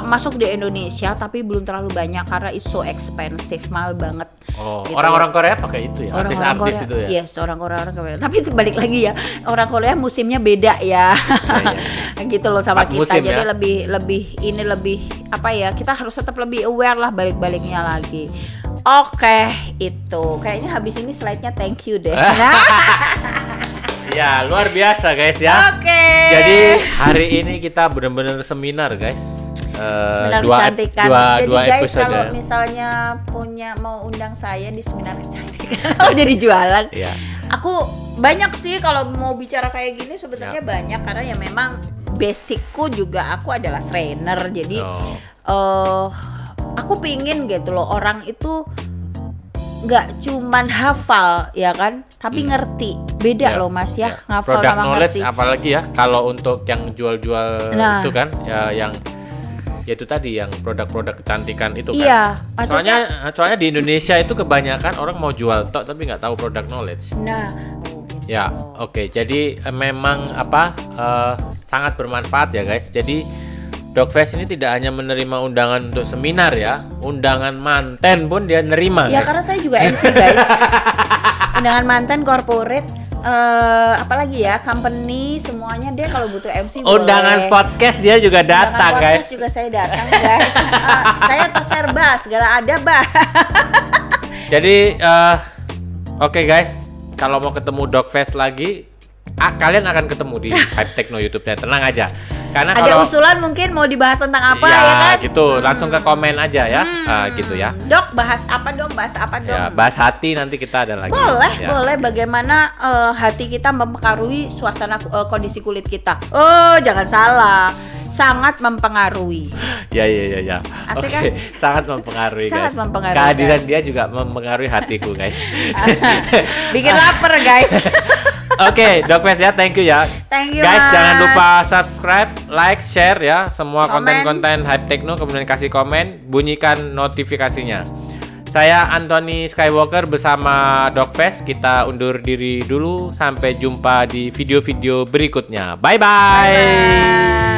Masuk di Indonesia tapi belum terlalu banyak karena it's so expensive, mahal banget. Gitu orang-orang Korea pakai itu ya, artis-artis itu ya. Yes, orang-orang Korea. Tapi balik lagi ya, orang Korea musimnya beda ya. Gitu loh sama kita. Jadi lebih apa ya? Kita harus tetap lebih aware lah balik-baliknya lagi. Oke, itu kayaknya habis ini slide-nya thank you deh. Ya, luar biasa guys ya. Oke. Jadi hari ini kita benar-benar seminar guys. Seminar dua kecantikan. Jadi dua guys episode. kalau misalnya mau undang saya di seminar kecantikan, mau jadi jualan. Iya. Aku banyak sih kalau mau bicara kayak gini sebenarnya banyak karena ya memang basicku juga aku adalah trainer. Jadi aku pingin gitu loh orang itu nggak cuman hafal ya kan, tapi ngerti. Beda loh Mas ya, ngafal Product sama knowledge ngerti. apalagi ya kalau untuk yang jual-jual itu kan ya yang ya itu tadi yang produk-produk kecantikan itu kan. Iya, maksudnya Soalnya di Indonesia itu kebanyakan orang mau jual tok tapi nggak tahu product knowledge. nah Ya, oke. Jadi memang sangat bermanfaat ya guys. Jadi Dogfest ini tidak hanya menerima undangan untuk seminar ya, undangan manten pun dia nerima. ya Guys. karena saya juga MC guys. Undangan mantan corporate, apalagi ya company semuanya dia kalau butuh MC Undangan boleh. podcast dia juga datang Undangan guys. podcast juga saya datang guys. Saya tuh serba segala ada bah. Jadi oke guys, kalau mau ketemu Dogfest lagi, kalian akan ketemu di Hype Techno YouTube-nya. Tenang aja. Karena Ada kalau usulan mungkin mau dibahas tentang apa ya kan? gitu, langsung ke komen aja ya. Gitu ya. Dok bahas apa dong? Bahas apa dong? Ya, bahas hati nanti kita ada lagi. Boleh, ya. boleh. Bagaimana hati kita mempengaruhi suasana kondisi kulit kita? Oh, jangan salah, sangat mempengaruhi. Ya. Asik Oke, kan? sangat mempengaruhi Sangat guys. mempengaruhi, Kehadiran guys. dia juga mempengaruhi hatiku guys. Bikin lapar guys. Oke, Dogfest ya, thank you ya. Thank you, Guys, Mas. jangan lupa subscribe, like, share ya semua Komen. konten-konten Hype Techno, kemudian kasih komen, bunyikan notifikasinya. Saya Anthony Skywalker bersama Dogfest. Kita undur diri dulu, sampai jumpa di video-video berikutnya. Bye-bye. Bye.